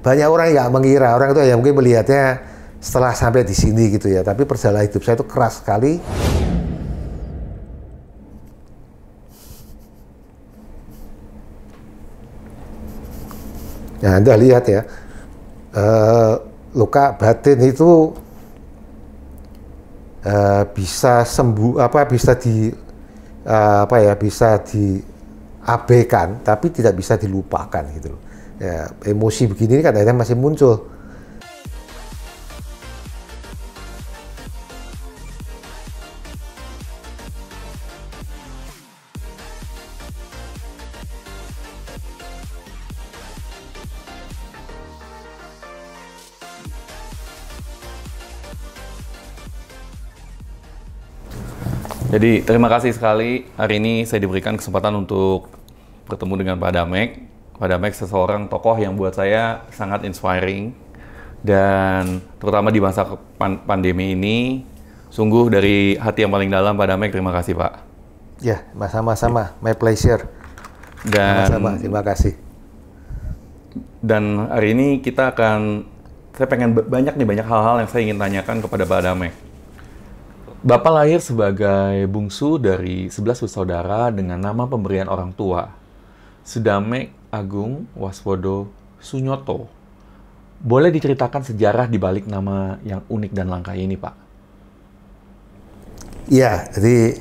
banyak orang yang nggak mengira, orang itu ya mungkin melihatnya setelah sampai di sini gitu ya. Tapi perjalanan hidup saya itu keras sekali. Nah, Anda lihat ya, luka batin itu bisa sembuh, bisa bisa diabaikan, tapi tidak bisa dilupakan gitu loh. Ya, emosi begini kan akhirnya masih muncul. Jadi terima kasih sekali hari ini saya diberikan kesempatan untuk bertemu dengan Pak Damek. Pak Damek seseorang tokoh yang buat saya sangat inspiring, dan terutama di masa pandemi ini, sungguh dari hati yang paling dalam Pak Damek, terima kasih Pak. Ya, sama-sama, my pleasure. Dan sama-sama, terima kasih. Dan hari ini saya pengen banyak hal-hal yang saya ingin tanyakan kepada Pak Damek. Bapak lahir sebagai bungsu dari 11 bersaudara dengan nama pemberian orang tua, Sudamek Agung Waswodo Sunyoto. Boleh diceritakan sejarah di balik nama yang unik dan langka ini, Pak? Iya, jadi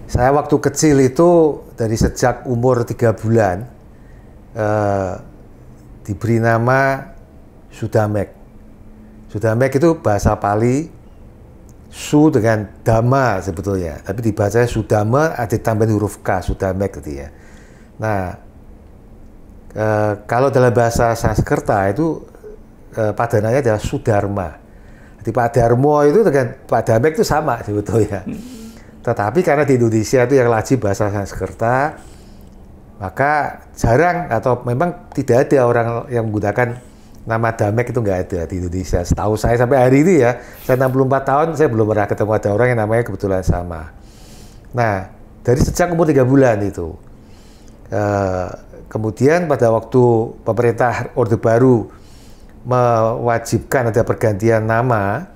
saya waktu kecil itu dari sejak umur 3 bulan diberi nama Sudamek. Sudamek itu bahasa Pali, Su dengan Dhamma sebetulnya, tapi dibacanya Sudama, ada tambahan huruf K, Sudamek gitu ya. Nah, kalau dalam bahasa Sanskerta itu padanannya adalah Sudharma. Jadi Pak Darmo itu dengan Pak Damek itu sama sebetulnya. Tetapi karena di Indonesia itu yang lazim bahasa Sanskerta, maka jarang atau memang tidak ada orang yang menggunakan nama Damek, itu nggak ada di Indonesia. Setahu saya sampai hari ini ya, saya 64 tahun, saya belum pernah ketemu ada orang yang namanya kebetulan sama. Nah, dari sejak umur 3 bulan itu. Kemudian pada waktu pemerintah Orde Baru mewajibkan ada pergantian nama,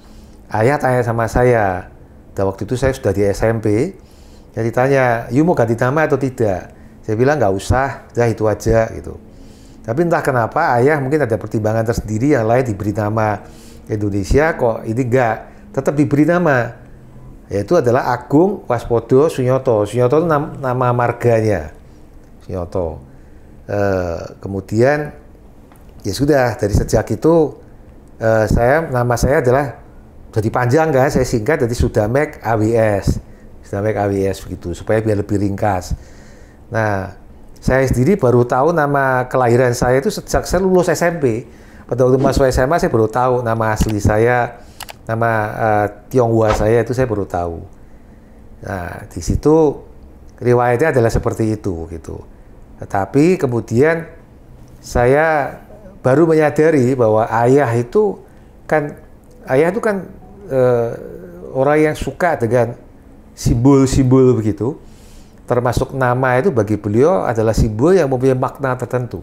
ayah tanya sama saya. Dan waktu itu saya sudah di SMP. Jadi ditanya, "You mau ganti nama atau tidak?" Saya bilang nggak usah, udah itu aja gitu. Tapi entah kenapa ayah mungkin ada pertimbangan tersendiri, yang lain diberi nama Indonesia, kok ini enggak, tetap diberi nama, yaitu adalah Agung Waswodo Sunyoto. Sunyoto itu nama marganya, Sunyoto. Kemudian ya sudah, dari sejak itu nama saya adalah jadi panjang kan, saya singkat jadi Sudamek AWS, Sudamek AWS begitu, supaya biar lebih ringkas. Nah, saya sendiri baru tahu nama kelahiran saya itu sejak saya lulus SMP. Pada waktu masuk SMA saya baru tahu nama asli saya, nama Tionghoa saya itu saya baru tahu. Nah, di situ riwayatnya adalah seperti itu gitu. Tetapi kemudian saya baru menyadari bahwa ayah itu kan orang yang suka dengan simbol-simbol begitu. Termasuk nama itu bagi beliau adalah simbol yang mempunyai makna tertentu.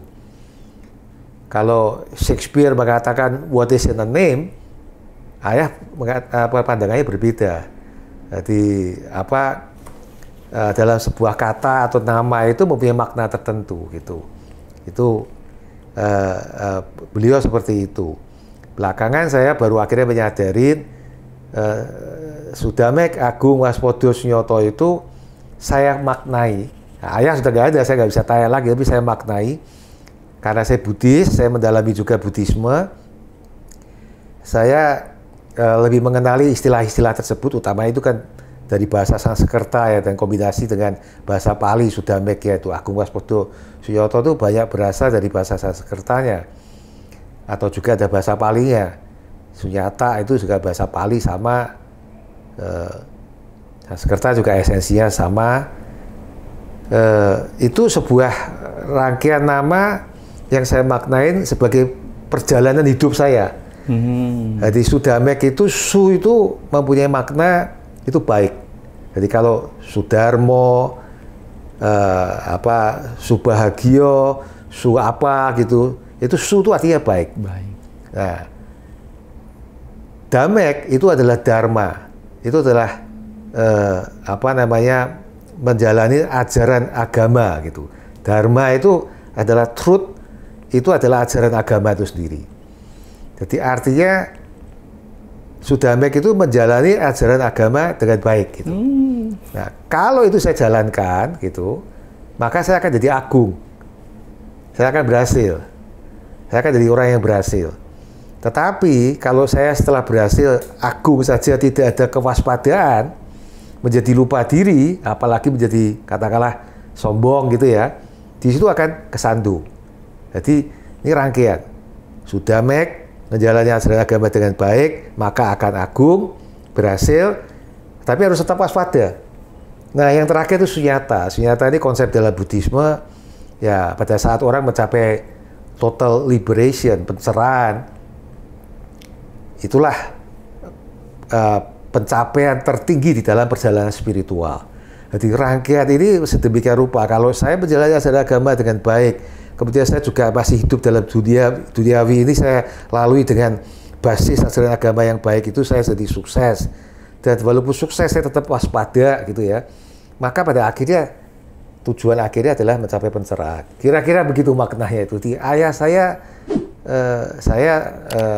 Kalau Shakespeare mengatakan what is in a name, ayah pandangannya berbeda. Jadi dalam sebuah kata atau nama itu mempunyai makna tertentu gitu. Itu beliau seperti itu. Belakangan saya baru akhirnya menyadari Sudamek Agung Waswodo Sunyoto itu saya maknai. Nah, ayah sudah nggak ada, saya nggak bisa tanya lagi, tapi saya maknai. Karena saya Buddhis, saya mendalami juga Buddhisme. Saya lebih mengenali istilah-istilah tersebut, utama itu kan dari bahasa Sanskerta ya, dan kombinasi dengan bahasa Pali, Sudamek yaitu Agung Waswodo Sunyoto itu banyak berasal dari bahasa Sanskertanya. Atau juga ada bahasa Palinya. Sunyata itu juga bahasa Pali sama. Sanskerta juga esensinya sama. Itu sebuah rangkaian nama yang saya maknain sebagai perjalanan hidup saya. Jadi Sudamek itu, Su itu mempunyai makna itu baik. Jadi kalau Sudarmo, Subahagio, Su apa gitu, Itu Su itu artinya baik. Baik. Nah, Damek itu adalah Dharma. Itu adalah menjalani ajaran agama gitu. Dharma itu adalah truth, itu adalah ajaran agama itu sendiri. Jadi artinya Sudamek itu menjalani ajaran agama dengan baik gitu. Nah, kalau itu saya jalankan gitu, maka saya akan jadi agung. Saya akan berhasil. Saya akan jadi orang yang berhasil. Tetapi kalau saya setelah berhasil agung saja tidak ada kewaspadaan, menjadi lupa diri, apalagi menjadi katakanlah sombong gitu ya, di situ akan kesandung. Jadi ini rangkaian. Sudamek menjalani ajaran agama dengan baik, maka akan agung, berhasil, tapi harus tetap waspada. Nah, yang terakhir itu sunyata. Sunyata ini konsep dalam Buddhisme, ya pada saat orang mencapai total liberation, pencerahan, itulah pencapaian tertinggi di dalam perjalanan spiritual. Jadi rangkaian ini sedemikian rupa. Kalau saya menjalani ajaran agama dengan baik, kemudian saya juga masih hidup dalam duniawi ini, saya lalui dengan basis ajaran agama yang baik itu, saya jadi sukses. Dan walaupun sukses, saya tetap waspada gitu ya. Maka pada akhirnya, tujuan akhirnya adalah mencapai pencerahan. Kira-kira begitu maknanya itu. Di ayah saya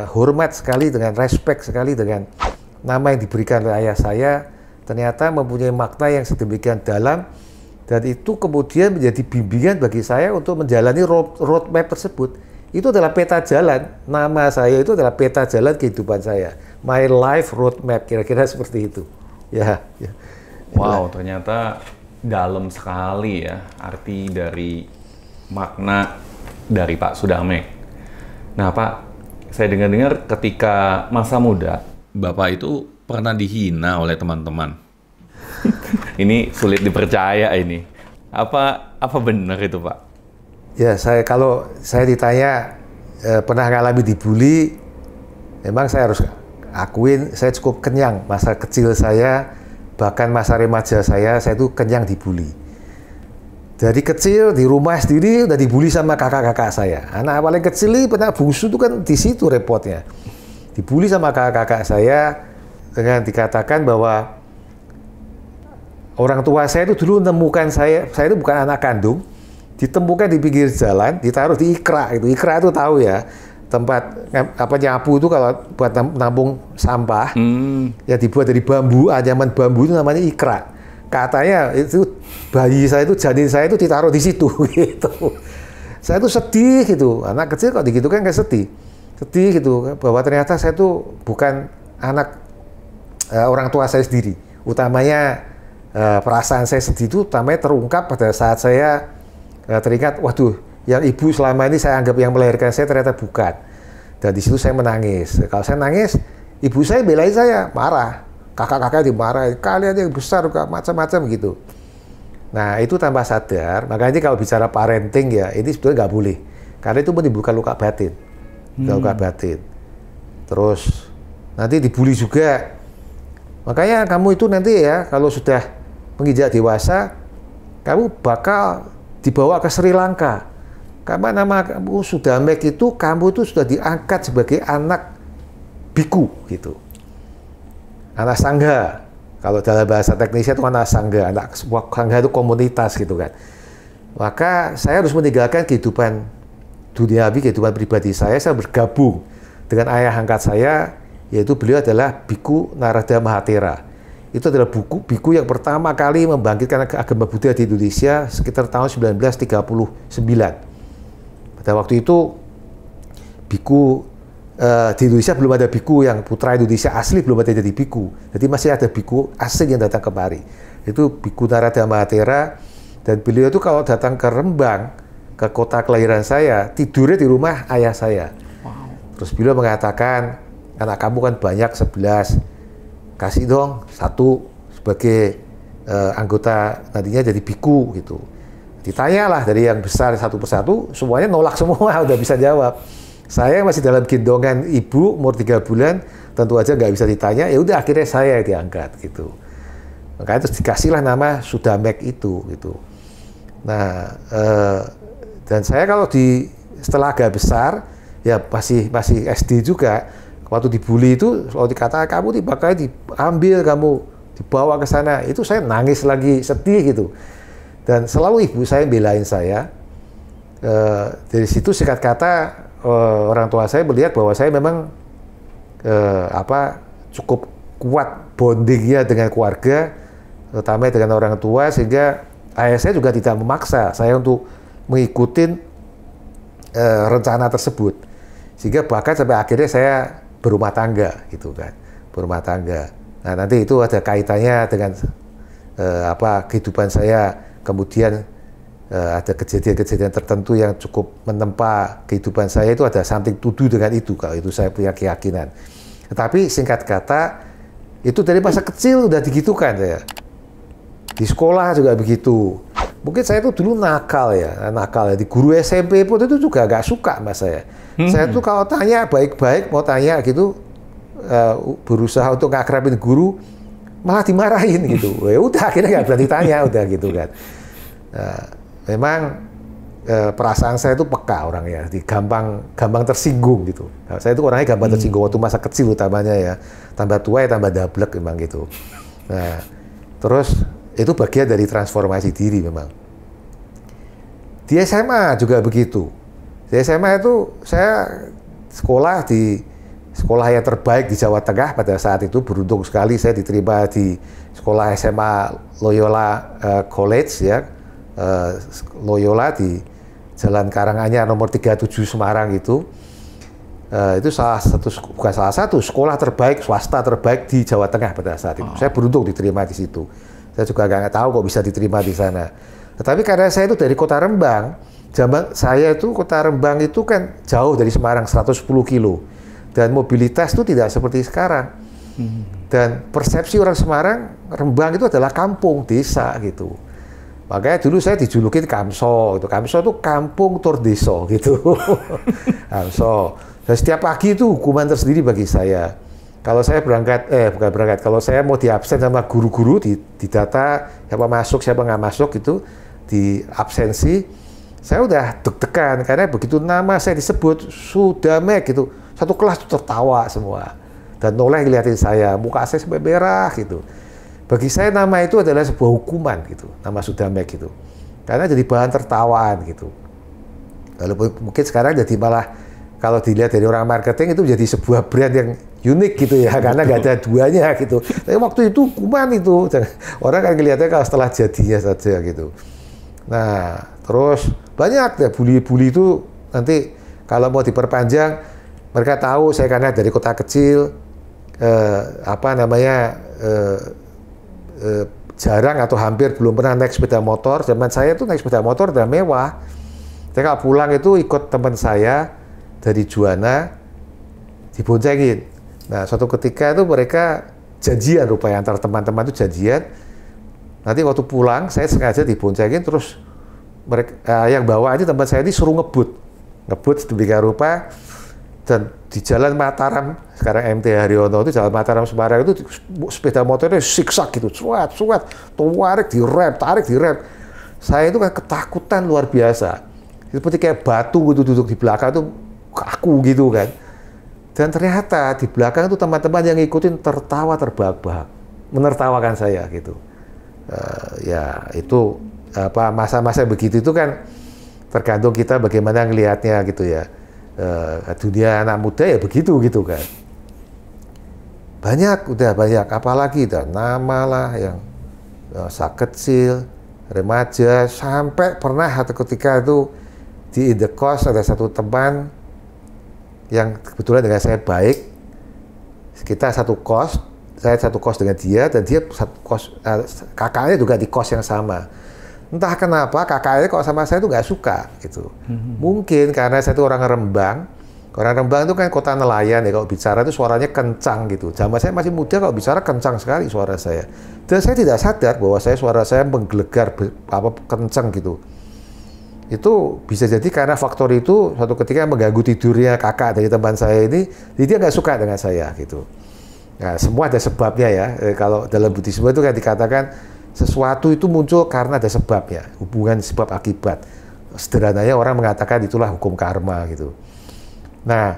hormat sekali, dengan respect sekali dengan nama yang diberikan oleh ayah saya, ternyata mempunyai makna yang sedemikian dalam, dan itu kemudian menjadi bimbingan bagi saya untuk menjalani roadmap tersebut. Itu adalah peta jalan. Nama saya itu adalah peta jalan kehidupan saya. My life roadmap, kira-kira seperti itu. Ya. Wow, ternyata dalam sekali ya arti dari makna dari Pak Sudamek. Nah, Pak, saya dengar-dengar ketika masa muda, Bapak itu pernah dihina oleh teman-teman. Ini sulit dipercaya ini. Apa benar itu, Pak? Ya, kalau saya ditanya pernah ngalami dibully, memang saya harus akuin saya cukup kenyang. Masa kecil saya, bahkan masa remaja saya itu kenyang dibully. Dari kecil di rumah sendiri udah dibully sama kakak-kakak saya. Anak paling kecil ini pernah bungsu itu kan di situ repotnya. Dibully sama kakak-kakak saya dengan dikatakan bahwa orang tua saya itu dulu menemukan saya itu bukan anak kandung, ditemukan di pinggir jalan, ditaruh di ikra itu. Ikra itu tahu ya, tempat nyapu itu kalau buat nampung sampah, yang dibuat dari bambu, anyaman bambu itu namanya ikra. Katanya itu bayi saya itu, janin saya itu ditaruh di situ gitu. Saya tuh sedih gitu, anak kecil kok gitu kan kayak sedih gitu, bahwa ternyata saya tuh bukan anak orang tua saya sendiri. Utamanya perasaan saya sedih itu utamanya terungkap pada saat saya teringat, waduh, yang ibu selama ini saya anggap yang melahirkan saya ternyata bukan. Dan di situ saya menangis. Kalau saya nangis, ibu saya belain saya, marah. Kakak-kakak dimarahin, kalian yang besar, macam-macam gitu. Nah, itu tanpa sadar. Makanya kalau bicara parenting ya, ini sebetulnya nggak boleh. Karena itu menimbulkan luka batin. Luka batin. Terus, nanti dibully juga. Makanya kamu itu nanti ya, kalau sudah menginjak dewasa, kamu bakal dibawa ke Sri Lanka. Karena nama kamu Sudamek itu, kamu itu sudah diangkat sebagai anak biku gitu. Anak sangha. Kalau dalam bahasa teknisnya itu anak sangha. Anak sangha itu komunitas gitu kan. Maka saya harus meninggalkan kehidupan duniawi, kehidupan pribadi saya bergabung dengan ayah angkat saya, yaitu beliau adalah Biku Narada Mahathera. Itu adalah biku yang pertama kali membangkitkan agama Buddha di Indonesia sekitar tahun 1939. Pada waktu itu biku di Indonesia belum ada biku yang putra Indonesia asli, belum ada jadi biku. Jadi masih ada biku asing yang datang kemari. Itu Biku Narada Mahathera, dan beliau itu kalau datang ke Rembang, ke kota kelahiran saya, tidurnya di rumah ayah saya. Wow. Terus beliau mengatakan, anak kamu kan banyak 11, kasih dong satu sebagai anggota nantinya jadi biku gitu. Ditanyalah dari yang besar satu persatu, semuanya nolak semua, udah bisa jawab. Saya masih dalam gendongan ibu umur 3 bulan, tentu aja nggak bisa ditanya. Ya udah akhirnya saya yang diangkat gitu. Makanya terus dikasihlah nama Sudamek itu gitu. Nah, dan saya kalau setelah agak besar, ya masih SD juga, waktu dibully itu, kalau dikatakan kamu bakal diambil, kamu dibawa ke sana, itu saya nangis lagi, sedih gitu. Dan selalu ibu saya belain saya. Dari situ singkat kata, orang tua saya melihat bahwa saya memang cukup kuat bondingnya dengan keluarga, terutama dengan orang tua, sehingga ayah saya juga tidak memaksa saya untuk mengikuti rencana tersebut, sehingga bahkan sampai akhirnya saya berumah tangga gitu kan, berumah tangga. Nah, nanti itu ada kaitannya dengan kehidupan saya, kemudian ada kejadian-kejadian tertentu yang cukup menempa kehidupan saya, itu ada something to do dengan itu, kalau itu saya punya keyakinan. Tetapi singkat kata, itu dari masa kecil udah digitukan saya. Di sekolah juga begitu. Mungkin saya itu dulu nakal ya. Di guru SMP pun itu juga gak suka sama saya. Saya tuh kalau tanya baik-baik, mau tanya gitu, berusaha untuk ngakrabin guru, malah dimarahin gitu. Ya udah, akhirnya gak berani tanya, udah gitu kan. Memang perasaan saya itu peka orangnya, gampang tersinggung gitu. Nah, saya itu orangnya gampang tersinggung waktu masa kecil utamanya ya. Tambah tua ya tambah dablek memang gitu. Nah, terus itu bagian dari transformasi diri memang. Di SMA juga begitu. Di SMA itu saya sekolah di sekolah yang terbaik di Jawa Tengah pada saat itu. Beruntung sekali saya diterima di sekolah SMA Loyola College ya, Loyola di Jalan Karanganyar nomor 37 Semarang itu. Itu bukan salah satu sekolah terbaik, swasta terbaik di Jawa Tengah pada saat itu. Saya beruntung diterima di situ. Saya juga nggak tahu kok bisa diterima di sana. Tetapi karena saya itu dari Kota Rembang, saya itu Kota Rembang itu kan jauh dari Semarang 110 kilo. Dan mobilitas itu tidak seperti sekarang. Dan persepsi orang Semarang, Rembang itu adalah kampung, desa gitu. Makanya dulu saya dijulukin Kamso. Kamso itu kampung tur deso gitu. Kamso. Dan setiap pagi itu hukuman tersendiri bagi saya. Kalau saya kalau saya mau diabsen sama guru-guru, didata siapa masuk, siapa nggak masuk gitu, di absensi, saya udah deg-degan karena begitu nama saya disebut Sudamek gitu, satu kelas tuh tertawa semua dan noleh ngeliatin saya, muka saya sampai merah gitu. Bagi saya nama itu adalah sebuah hukuman gitu, nama Sudamek gitu, karena jadi bahan tertawaan gitu. Lalu mungkin sekarang jadi malah kalau dilihat dari orang marketing itu menjadi sebuah brand yang unik gitu ya, karena nggak ada duanya gitu. Tapi waktu itu hukuman itu, orang kan ngelihatnya kalau setelah jadinya saja gitu. Nah, terus banyak ya bully-bully itu nanti kalau mau diperpanjang, mereka tahu saya karena dari kota kecil, jarang atau hampir belum pernah naik sepeda motor. Zaman saya tuh naik sepeda motor udah mewah. Saya kalau pulang itu ikut teman saya dari Juwana, diboncengin. Nah, suatu ketika itu mereka janjian rupanya, antar teman-teman itu janjian. Nanti waktu pulang, saya sengaja diboncengin, terus mereka yang bawa ini teman saya ini suruh ngebut sedemikian rupa, dan di Jalan Mataram, sekarang MT Haryono itu Jalan Mataram Semarang itu sepeda motornya siksak gitu, suat, tarik direm. Saya itu kan ketakutan luar biasa, seperti kayak batu gitu duduk di belakang itu kaku gitu kan. Dan ternyata di belakang itu teman-teman yang ngikutin tertawa terbahak-bahak, menertawakan saya gitu. Ya itu masa-masa begitu itu kan tergantung kita bagaimana ngelihatnya gitu ya. Dunia anak muda ya begitu gitu kan. Udah banyak, apalagi nama lah yang masa kecil, remaja, sampai pernah ketika itu di indekos ada satu teman yang kebetulan dengan saya baik, kita satu kos, saya satu kos dengan dia, dan dia satu kos, kakaknya juga di kos yang sama. Entah kenapa kakaknya kalau sama saya itu nggak suka gitu. Mungkin karena saya itu orang Rembang itu kan kota nelayan ya, kalau bicara itu suaranya kencang gitu. Zaman saya masih muda, kalau bicara kencang sekali suara saya. Dan saya tidak sadar bahwa suara saya menggelegar kencang gitu. Itu bisa jadi karena faktor itu suatu ketika mengganggu tidurnya kakak dari teman saya ini, jadi dia nggak suka dengan saya gitu. Nah, semua ada sebabnya ya. Kalau dalam Buddhisme itu kan dikatakan sesuatu itu muncul karena ada sebabnya, hubungan sebab akibat. sederhananya orang mengatakan itulah hukum karma gitu. Nah,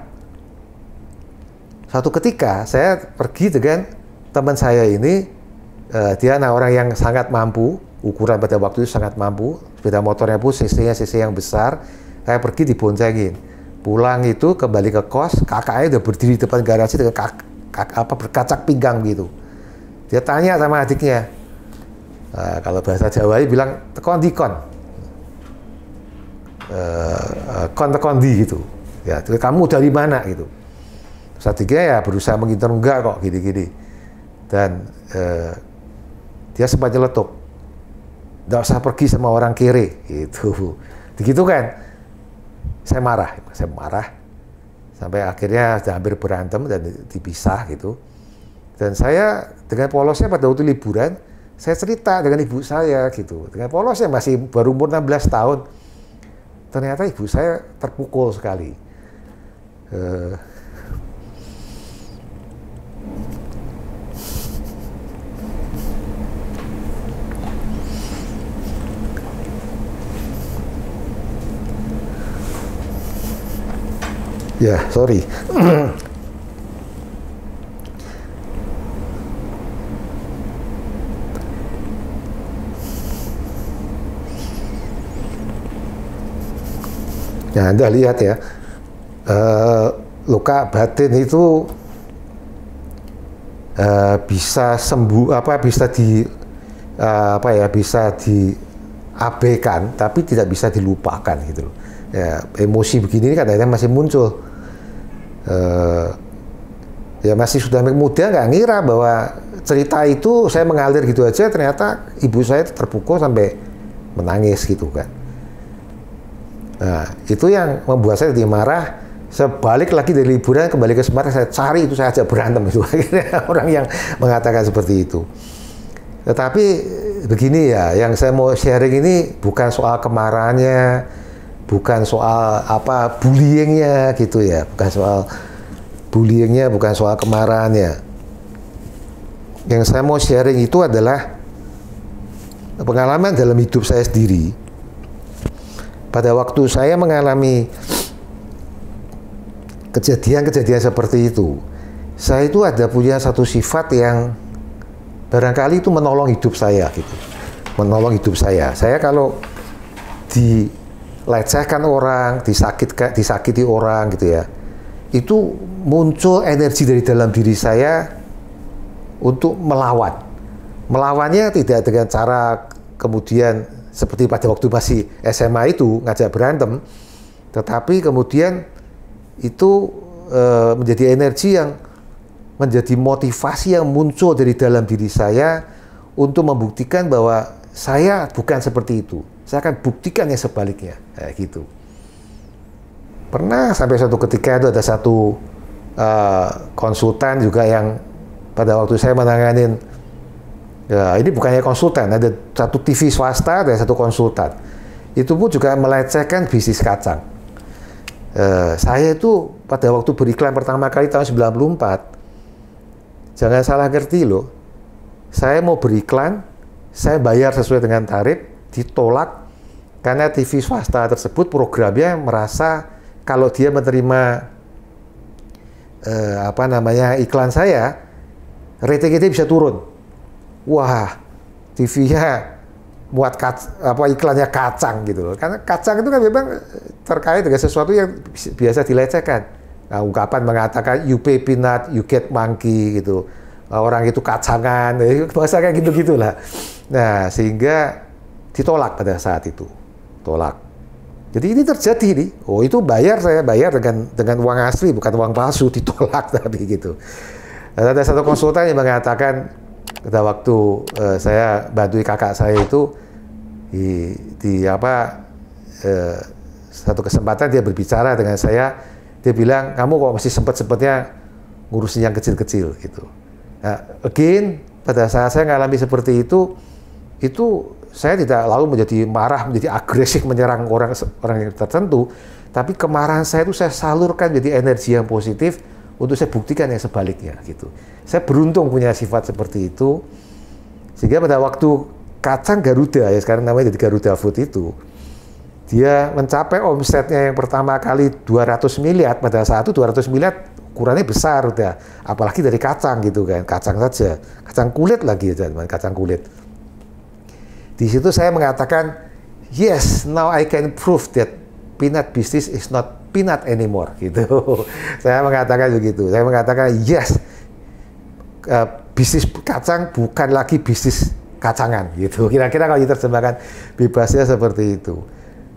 suatu ketika saya pergi dengan teman saya ini, dia orang yang sangat mampu, ukuran pada waktu itu sangat mampu, sepeda motornya pun CC-nya CC yang besar. Saya pergi diboncengin, pulang itu kembali ke kos, kakaknya udah berdiri di depan garasi dengan berkacak pinggang gitu. Dia tanya sama adiknya, kalau bahasa Jawa bilang tekon dikon, kon tekon di gitu. Ya, kamu dari mana gitu. Terus adiknya ya berusaha menginter, enggak kok gini-gini. Dan dia sempat nyeletuk, nggak usah pergi sama orang kiri gitu. Begitu kan, saya marah sampai akhirnya sudah hampir berantem dan dipisah gitu. Dan saya dengan polosnya pada waktu liburan, saya cerita dengan ibu saya gitu. Dengan polosnya masih baru umur 16 tahun. Ternyata ibu saya terpukul sekali. Ya, sorry. Ya, Anda lihat ya, luka batin itu bisa sembuh, bisa bisa diabaikan, tapi tidak bisa dilupakan gitu loh. Ya, emosi begini kadang-kadang masih muncul. Ya masih sudah muda, nggak ngira bahwa cerita itu saya mengalir gitu aja, ternyata ibu saya terpukul sampai menangis gitu kan. Nah, itu yang membuat saya jadi marah. Saya balik lagi dari liburan, kembali ke Semarang, saya cari itu, saya ajak berantem itu. Akhirnya orang yang mengatakan seperti itu. Tetapi begini ya, yang saya mau sharing ini bukan soal kemarahannya, bukan soal bullyingnya gitu ya, bukan soal bullyingnya, bukan soal kemarahannya. Yang saya mau sharing itu adalah pengalaman dalam hidup saya sendiri. Pada waktu saya mengalami kejadian-kejadian seperti itu, saya itu ada punya satu sifat yang barangkali itu menolong hidup saya gitu. Menolong hidup saya. Saya kalau dilecehkan orang, disakiti orang gitu ya, itu muncul energi dari dalam diri saya untuk melawan. Melawannya tidak dengan cara kemudian seperti pada waktu masih SMA itu ngajak berantem, tetapi kemudian itu menjadi energi yang menjadi motivasi yang muncul dari dalam diri saya untuk membuktikan bahwa saya bukan seperti itu. Saya akan buktikan yang sebaliknya, kayak gitu. Pernah sampai suatu ketika itu ada satu konsultan juga yang pada waktu saya menanganin, ya ini bukannya konsultan, ada satu TV swasta, ada satu konsultan. Itu pun juga melecehkan bisnis kacang. Saya itu pada waktu beriklan pertama kali tahun 94, jangan salah ngerti loh, saya mau beriklan, saya bayar sesuai dengan tarif, ditolak karena TV swasta tersebut programnya merasa kalau dia menerima iklan saya, rating itu bisa turun. Wah, TV-nya buat iklannya kacang gitu loh. Karena kacang itu kan memang terkait dengan sesuatu yang biasa dilecehkan. Nah, ungkapan mengatakan you pay peanut, you get monkey gitu. Orang itu kacangan, bahasa kayak gitu-gitulah. Nah, sehingga ditolak pada saat itu. Tolak. Jadi ini terjadi nih. Oh, itu saya bayar dengan uang asli, bukan uang palsu, ditolak tadi gitu. Dan ada satu konsultan yang mengatakan pada waktu saya bantu kakak saya itu satu kesempatan dia berbicara dengan saya, dia bilang kamu kok masih sempatnya ngurusin yang kecil-kecil gitu. Nah, again pada saat saya mengalami seperti itu saya tidak lalu menjadi marah, menjadi agresif menyerang orang yang tertentu, tapi kemarahan saya itu saya salurkan jadi energi yang positif untuk saya buktikan yang sebaliknya gitu. Saya beruntung punya sifat seperti itu, sehingga pada waktu kacang Garuda, ya sekarang namanya jadi Garuda Food dia mencapai omsetnya yang pertama kali 200 miliar, pada saat itu 200 miliar ukurannya besar udah, apalagi dari kacang gitu kan, kacang saja, kacang kulit lagi ya teman, kacang kulit. Di situ saya mengatakan, yes, now I can prove that peanut business is not peanut anymore gitu. Saya mengatakan begitu, saya mengatakan yes, bisnis kacang bukan lagi bisnis kacangan gitu. Kira-kira kalau diterjemahkan bebasnya seperti itu.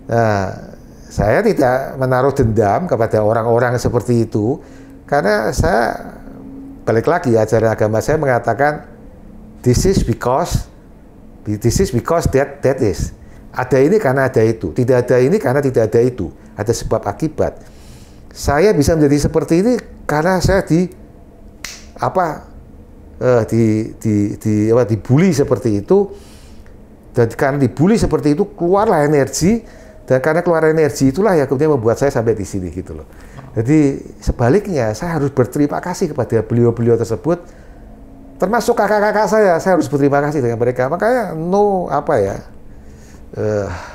Nah, saya tidak menaruh dendam kepada orang-orang seperti itu, karena saya balik lagi ajaran agama saya mengatakan this is because that is. Ada ini karena ada itu, tidak ada ini karena tidak ada itu, ada sebab akibat. Saya bisa menjadi seperti ini karena saya dibully seperti itu, dan karena dibully seperti itu keluarlah energi. Dan karena keluar energi itulah yang kemudian membuat saya sampai di sini gitu loh. Jadi sebaliknya saya harus berterima kasih kepada beliau-beliau tersebut, termasuk kakak-kakak saya harus berterima kasih dengan mereka. Makanya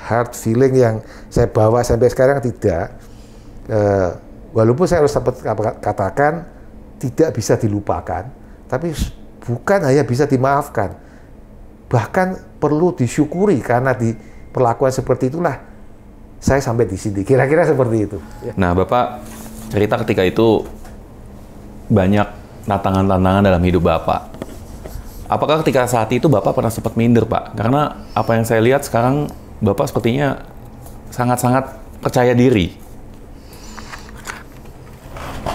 hard feeling yang saya bawa sampai sekarang tidak. Walaupun saya harus sempat katakan tidak bisa dilupakan, tapi bukan hanya bisa dimaafkan, bahkan perlu disyukuri karena di perlakuan seperti itulah saya sampai di sini, kira-kira seperti itu. Nah, Bapak cerita ketika itu banyak tantangan-tantangan dalam hidup Bapak. Apakah ketika saat itu Bapak pernah sempat minder, Pak? Karena apa yang saya lihat sekarang, Bapak sepertinya sangat-sangat percaya diri.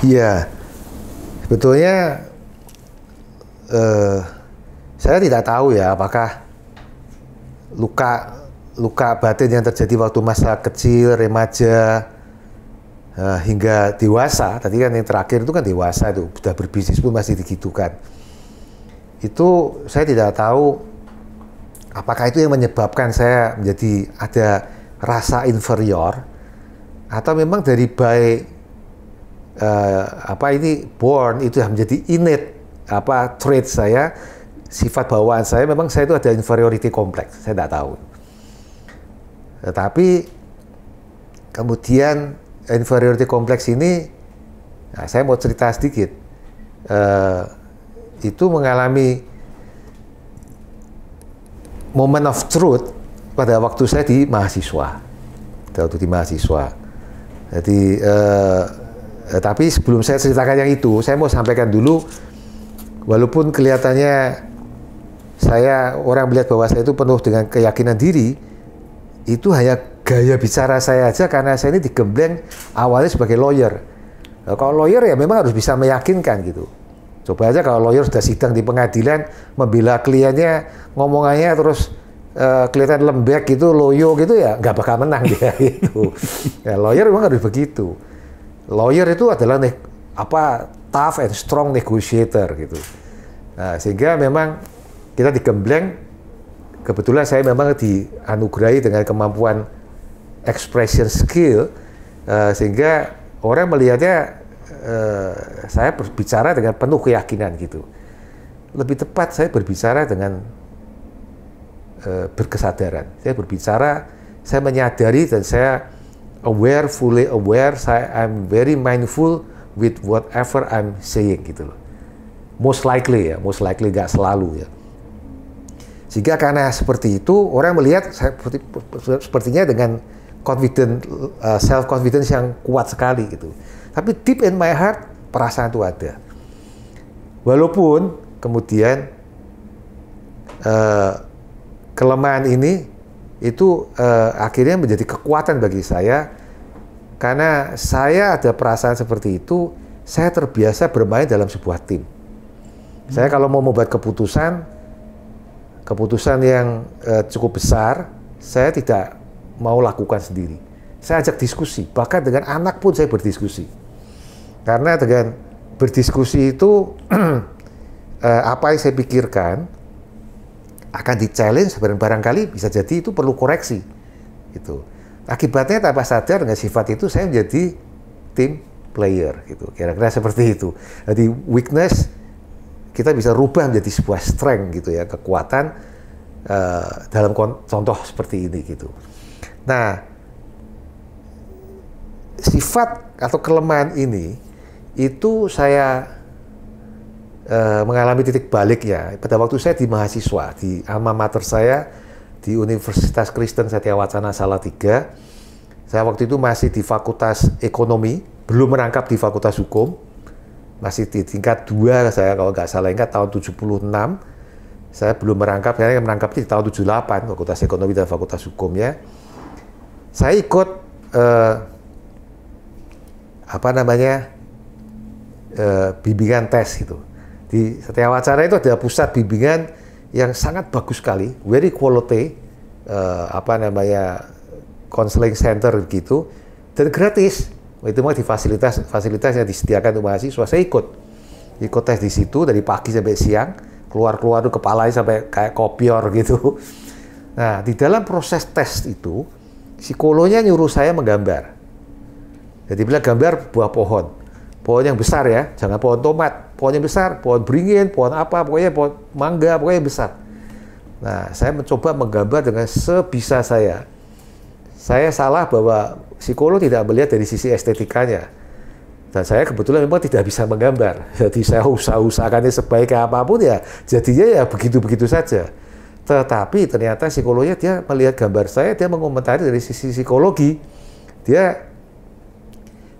Iya, sebetulnya saya tidak tahu ya apakah luka batin yang terjadi waktu masa kecil, remaja, hingga dewasa, tadi kan yang terakhir itu kan dewasa, itu sudah berbisnis pun masih digitukan. Itu saya tidak tahu apakah itu yang menyebabkan saya menjadi ada rasa inferior, atau memang dari born itu menjadi innate trait saya, sifat bawaan saya, memang saya itu ada inferiority complex, saya tidak tahu. Tetapi kemudian inferiority complex ini, nah saya mau cerita sedikit, itu mengalami moment of truth pada waktu saya di mahasiswa. Jadi, tapi sebelum saya ceritakan yang itu, saya mau sampaikan dulu, walaupun kelihatannya orang melihat bahwa saya itu penuh dengan keyakinan diri, itu hanya gaya bicara saya aja, karena saya ini digembleng awalnya sebagai lawyer. Nah, kalau lawyer ya memang harus bisa meyakinkan gitu. Coba aja kalau lawyer sudah sidang di pengadilan, membela kliennya, ngomongannya terus kelihatan lembek gitu, loyo gitu, ya nggak bakal menang dia gitu. Ya, lawyer memang harus begitu. Lawyer itu adalah tough and strong negotiator gitu. Nah, sehingga memang kita digembleng. Kebetulan saya memang dianugerahi dengan kemampuan expression skill, sehingga orang melihatnya saya berbicara dengan penuh keyakinan gitu. Lebih tepat saya berbicara dengan berkesadaran. Saya menyadari dan saya fully aware, I'm very mindful with whatever I'm saying gitu loh. Most likely nggak selalu ya. Sehingga karena seperti itu, orang melihat saya sepertinya dengan self confidence yang kuat sekali gitu. Tapi deep in my heart, perasaan itu ada. Walaupun kemudian kelemahan ini itu akhirnya menjadi kekuatan bagi saya, karena saya ada perasaan seperti itu. Saya terbiasa bermain dalam sebuah tim. Saya kalau mau membuat keputusan yang cukup besar, saya tidak mau lakukan sendiri. Saya ajak diskusi, bahkan dengan anak pun saya berdiskusi. Karena dengan berdiskusi itu, apa yang saya pikirkan akan di-challenge, barangkali bisa jadi itu perlu koreksi. Gitu. Akibatnya tanpa sadar dengan sifat itu, saya menjadi team player. Gitu. Kira-kira seperti itu. Jadi weakness kita bisa rubah menjadi sebuah strength gitu ya, kekuatan dalam contoh seperti ini gitu. Nah, sifat atau kelemahan ini itu saya mengalami titik balik ya pada waktu saya di mahasiswa di alma mater saya di Universitas Kristen Satyawacana Salatiga. Saya waktu itu masih di Fakultas Ekonomi, belum merangkap di Fakultas Hukum, masih di tingkat 2 saya kalau nggak salah ingat tahun 76. Saya belum merangkap, saya merangkap di tahun 78, Fakultas Ekonomi dan Fakultas Hukumnya. Saya ikut bimbingan tes gitu. Di Satyawacana itu ada pusat bimbingan yang sangat bagus sekali, very quality, counseling center gitu, dan gratis. Itu mah di fasilitas yang disediakan untuk mahasiswa. Saya ikut tes di situ dari pagi sampai siang. Keluar tuh kepalanya sampai kayak kopior gitu. Nah, di dalam proses tes itu, psikolognya nyuruh saya menggambar. Jadi bilang gambar buah pohon yang besar ya, jangan pohon tomat, pohon yang besar, pohon beringin, pohon apa, pokoknya pohon mangga, pokoknya yang besar. Nah, saya mencoba menggambar dengan sebisa saya. Saya salah bahwa psikolog tidak melihat dari sisi estetikanya. Dan saya kebetulan memang tidak bisa menggambar. Jadi saya usahakannya sebaik apapun ya, jadinya ya begitu-begitu saja. Tetapi ternyata psikolognya dia melihat gambar saya, dia mengomentari dari sisi psikologi. Dia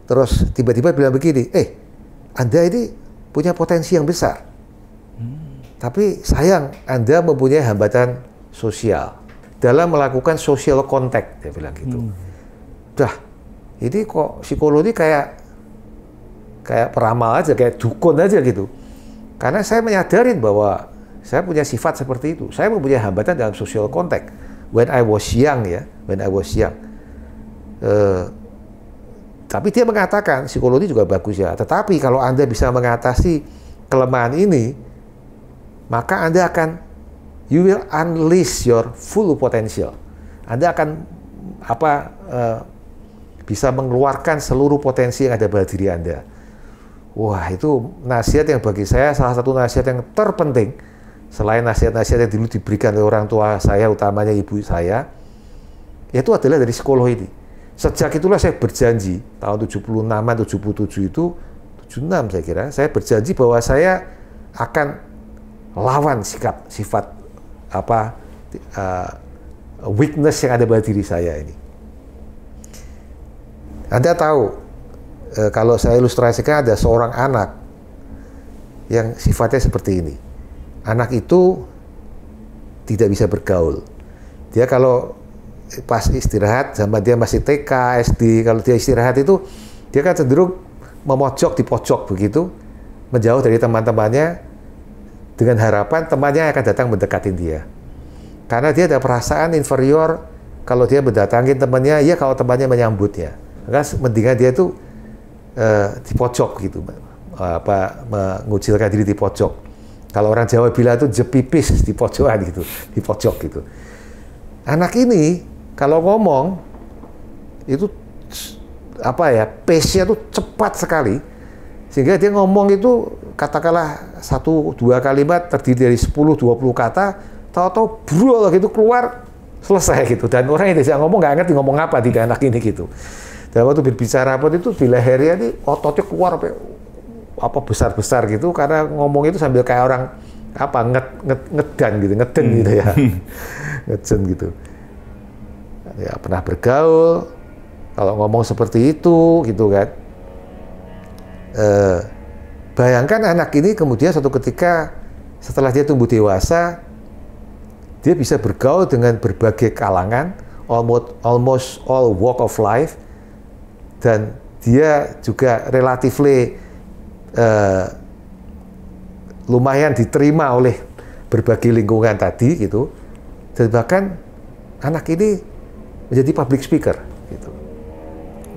terus tiba-tiba bilang begini, Anda ini punya potensi yang besar. Tapi sayang, Anda mempunyai hambatan sosial dalam melakukan social contact, dia bilang gitu. Ini kok psikologi kayak peramal aja, kayak dukun aja gitu. Karena saya menyadarin bahwa saya punya sifat seperti itu. Saya mempunyai hambatan dalam social contact. When I was young. Tapi dia mengatakan, psikologi juga bagus ya. Tetapi kalau Anda bisa mengatasi kelemahan ini, maka Anda you will unleash your full potential. Anda akan bisa mengeluarkan seluruh potensi yang ada pada diri Anda. Wah, itu nasihat yang bagi saya salah satu nasihat yang terpenting selain nasihat-nasihat yang dulu diberikan oleh orang tua saya, utamanya ibu saya, itu adalah dari psikolog ini. Sejak itulah saya berjanji tahun 76-an, 77 itu 76 saya kira, saya berjanji bahwa saya akan lawan sifat weakness yang ada pada diri saya ini. Anda tahu, kalau saya ilustrasikan ada seorang anak yang sifatnya seperti ini. Anak itu tidak bisa bergaul. Dia kalau pas istirahat, sama dia masih TK, SD, kalau dia istirahat itu, dia kan cenderung memojok di pojok begitu, menjauh dari teman-temannya, dengan harapan temannya akan datang mendekatin dia. Karena dia ada perasaan inferior kalau dia mendatangin temannya, ya kalau temannya menyambutnya. Maka mendingan dia itu di pojok gitu, mengucilkan diri di pojok. Kalau orang Jawa bilang itu jepipis di pojokan gitu, di pojok gitu. Anak ini kalau ngomong itu pace-nya tuh cepat sekali, sehingga dia ngomong itu katakanlah 1-2 kalimat terdiri dari 10-20 kata, tahu-tahu brol gitu keluar, selesai gitu. Dan orang yang bisa ngomong nggak ngerti ngomong apa di anak ini gitu. Dan waktu berbicara apa itu di lehernya ini ototnya keluar besar-besar gitu, karena ngomong itu sambil kayak orang ngeden gitu ya. Ngeden gitu. Ya pernah bergaul, kalau ngomong seperti itu gitu kan. Bayangkan anak ini kemudian suatu ketika setelah dia tumbuh dewasa, dia bisa bergaul dengan berbagai kalangan, almost all walk of life, dan dia juga relatively lumayan diterima oleh berbagai lingkungan tadi gitu, dan bahkan anak ini menjadi public speaker gitu.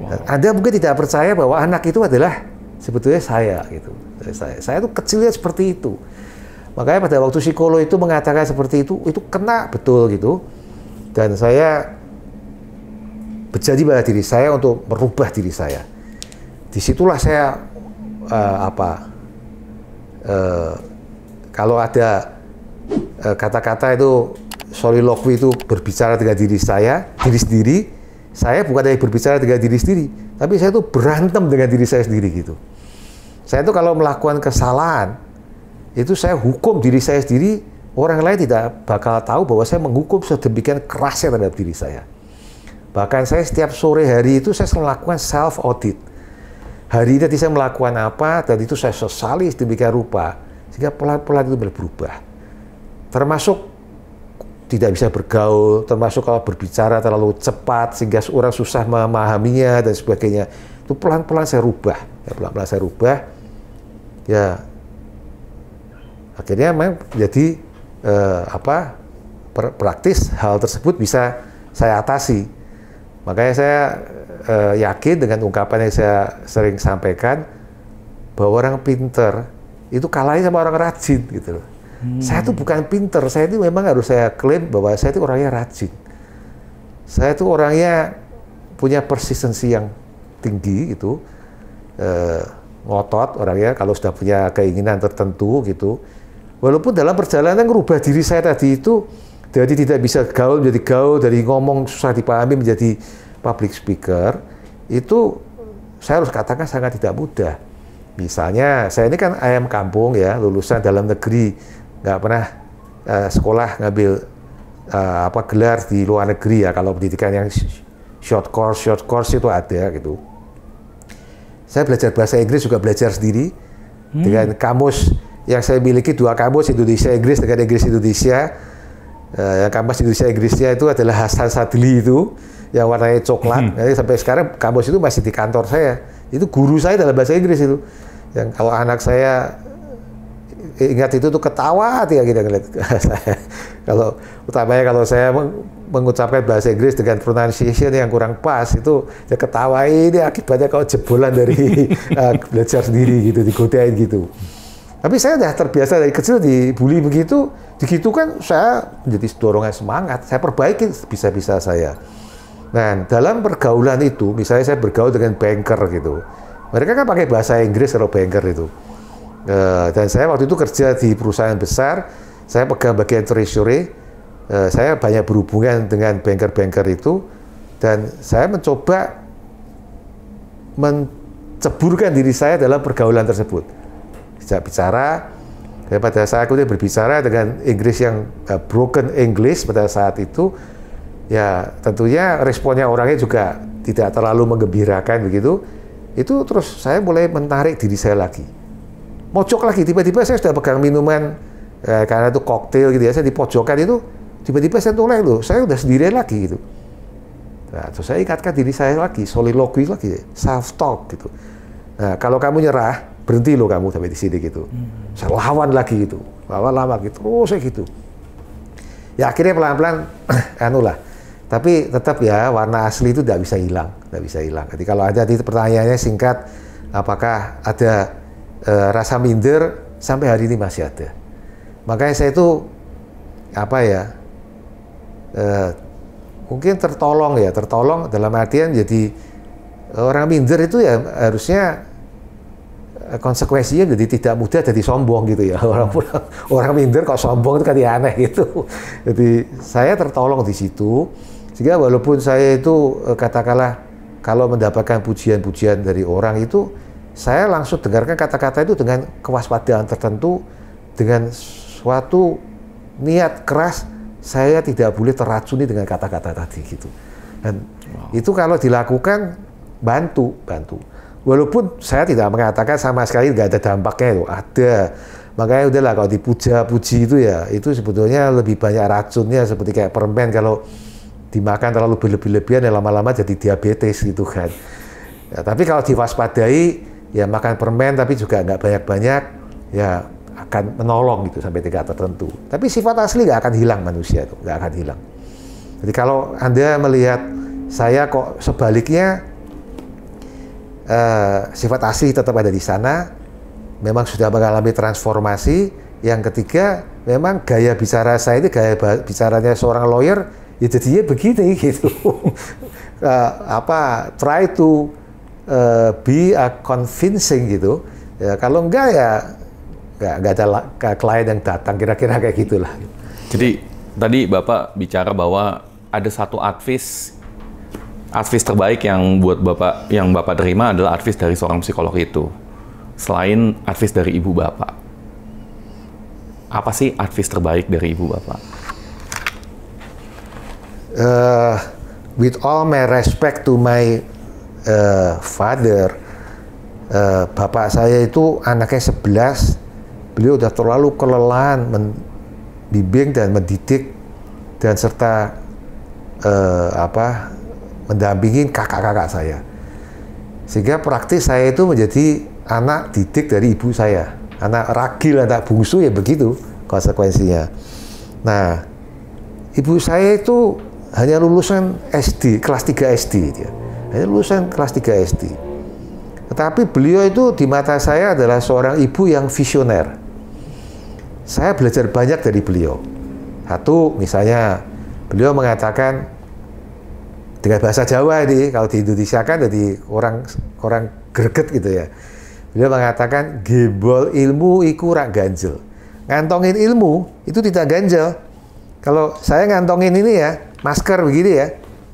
Wow. Anda mungkin tidak percaya bahwa anak itu adalah sebetulnya saya gitu. Saya itu kecilnya seperti itu. Makanya pada waktu psikolog itu mengatakan seperti itu kena betul gitu. Dan saya berjanji pada diri saya untuk merubah diri saya. Disitulah saya kalau ada kata-kata itu soliloquy itu berbicara dengan diri sendiri, saya bukan hanya berbicara dengan diri sendiri, tapi saya tuh berantem dengan diri saya sendiri gitu. Saya tuh kalau melakukan kesalahan, itu saya hukum diri saya sendiri, orang lain tidak bakal tahu bahwa saya menghukum sedemikian kerasnya terhadap diri saya. Bahkan saya setiap sore hari itu saya melakukan self-audit. Hari ini tadi saya melakukan apa, dan itu saya sesali sedemikian rupa, sehingga pelan-pelan itu mulai berubah. Termasuk tidak bisa bergaul, termasuk kalau berbicara terlalu cepat, sehingga orang susah memahaminya, dan sebagainya. Itu pelan-pelan saya rubah. Ya, pelan-pelan saya rubah. Ya, akhirnya memang jadi praktis hal tersebut bisa saya atasi. Makanya saya yakin dengan ungkapan yang saya sering sampaikan bahwa orang pinter itu kalahnya sama orang rajin gitu loh. Saya tuh bukan pinter, saya itu memang harus saya klaim bahwa saya itu orangnya rajin. Saya itu orangnya punya persistensi yang tinggi gitu. Ngotot orangnya kalau sudah punya keinginan tertentu gitu. Walaupun dalam perjalanan merubah diri saya tadi itu dari tidak bisa gaul menjadi gaul, dari ngomong susah dipahami menjadi public speaker, itu saya harus katakan sangat tidak mudah. Misalnya saya ini kan ayam kampung ya, lulusan dalam negeri, nggak pernah sekolah ngambil gelar di luar negeri ya. Kalau pendidikan yang short course itu ada gitu. Saya belajar bahasa Inggris juga belajar sendiri dengan kamus yang saya miliki, 2 kamus Indonesia Inggris dengan Inggris Indonesia. Yang kamus Indonesia Inggrisnya itu adalah Hasan Sadli itu yang warnanya coklat. Jadi sampai sekarang kamus itu masih di kantor saya. Itu guru saya dalam bahasa Inggris itu. Yang kalau anak saya ingat itu tuh ketawa dia gitu ngeliat saya. Kalau utamanya kalau saya mengucapkan bahasa Inggris dengan pronunciation yang kurang pas, itu dia ketawa, ini akibatnya kalau jebolan dari belajar sendiri gitu, digodain gitu. Tapi saya udah terbiasa dari kecil dibully begitu, digitukan saya menjadi dorongan semangat, saya perbaiki bisa-bisa saya. Nah, dalam pergaulan itu, misalnya saya bergaul dengan banker gitu, mereka kan pakai bahasa Inggris kalau banker itu. Dan saya waktu itu kerja di perusahaan besar, saya pegang bagian treasury, saya banyak berhubungan dengan banker-banker itu, dan saya mencoba menceburkan diri saya dalam pergaulan tersebut. Sejak bicara, pada saat aku berbicara dengan Inggris yang broken English pada saat itu, ya tentunya responnya orangnya juga tidak terlalu menggembirakan begitu. Itu terus saya mulai menarik diri saya lagi. Mojok lagi, tiba-tiba saya sudah pegang minuman, karena itu koktail gitu ya, saya di pojokan itu, tiba-tiba saya mulai loh, saya udah sendirian lagi gitu. Nah, terus saya ingatkan diri saya lagi, soliloquy lagi, self-talk gitu. Nah, kalau kamu nyerah, berhenti loh kamu sampai di sini gitu. Saya lawan lagi gitu, lawan lagi, terus saya gitu. Ya akhirnya pelan-pelan, tapi tetap ya warna asli itu tidak bisa hilang, tidak bisa hilang. Jadi kalau ada di pertanyaannya singkat, apakah ada rasa minder, sampai hari ini masih ada. Makanya saya itu mungkin tertolong dalam artian jadi orang minder itu ya harusnya konsekuensinya jadi tidak mudah jadi sombong gitu ya. Orang minder kok sombong itu kan ya aneh gitu. Jadi saya tertolong di situ, sehingga walaupun saya itu katakanlah kalau mendapatkan pujian-pujian dari orang itu, saya langsung dengarkan kata-kata itu dengan kewaspadaan tertentu, dengan suatu niat keras, saya tidak boleh teracuni dengan kata-kata tadi gitu. Dan itu kalau dilakukan bantu. Walaupun saya tidak mengatakan sama sekali nggak ada dampaknya itu, ada. Makanya udahlah kalau dipuja-puji itu ya, itu sebetulnya lebih banyak racunnya, seperti kayak permen kalau dimakan terlalu berlebih-lebihan ya lama-lama jadi diabetes gitu kan. Ya, tapi kalau diwaspadai, ya makan permen tapi juga nggak banyak-banyak, ya akan menolong gitu sampai tingkat tertentu. Tapi sifat asli nggak akan hilang manusia itu, nggak akan hilang. Jadi kalau Anda melihat saya kok sebaliknya, sifat asli tetap ada di sana, memang sudah mengalami transformasi. Yang ketiga, memang gaya bicara saya ini gaya bicaranya seorang lawyer, ya jadinya begini gitu. Try to be convincing gitu. Ya, kalau enggak ya nggak ada klien yang datang, kira-kira kayak gitulah. Jadi tadi Bapak bicara bahwa ada satu advice advice terbaik yang buat Bapak, yang Bapak terima adalah advice dari seorang psikolog itu. Selain advice dari ibu Bapak. Apa sih advice terbaik dari ibu Bapak? With all my respect to my father, bapak saya itu anaknya 11, beliau udah terlalu kelelahan membimbing dan mendidik dan serta mendampingi kakak-kakak saya. Sehingga praktis saya itu menjadi anak didik dari ibu saya. Anak ragil, anak bungsu ya begitu konsekuensinya. Nah, ibu saya itu hanya lulusan SD, kelas 3 SD dia. Hanya lulusan kelas 3 SD. Tetapi beliau itu di mata saya adalah seorang ibu yang visioner. Saya belajar banyak dari beliau. Satu, misalnya beliau mengatakan dengan bahasa Jawa ini, kalau di Indonesia kan jadi orang greget gitu ya. Beliau mengatakan gembol ilmu iku rak ganjel. Ngantongin ilmu itu tidak ganjel. Kalau saya ngantongin ini ya, masker begini ya,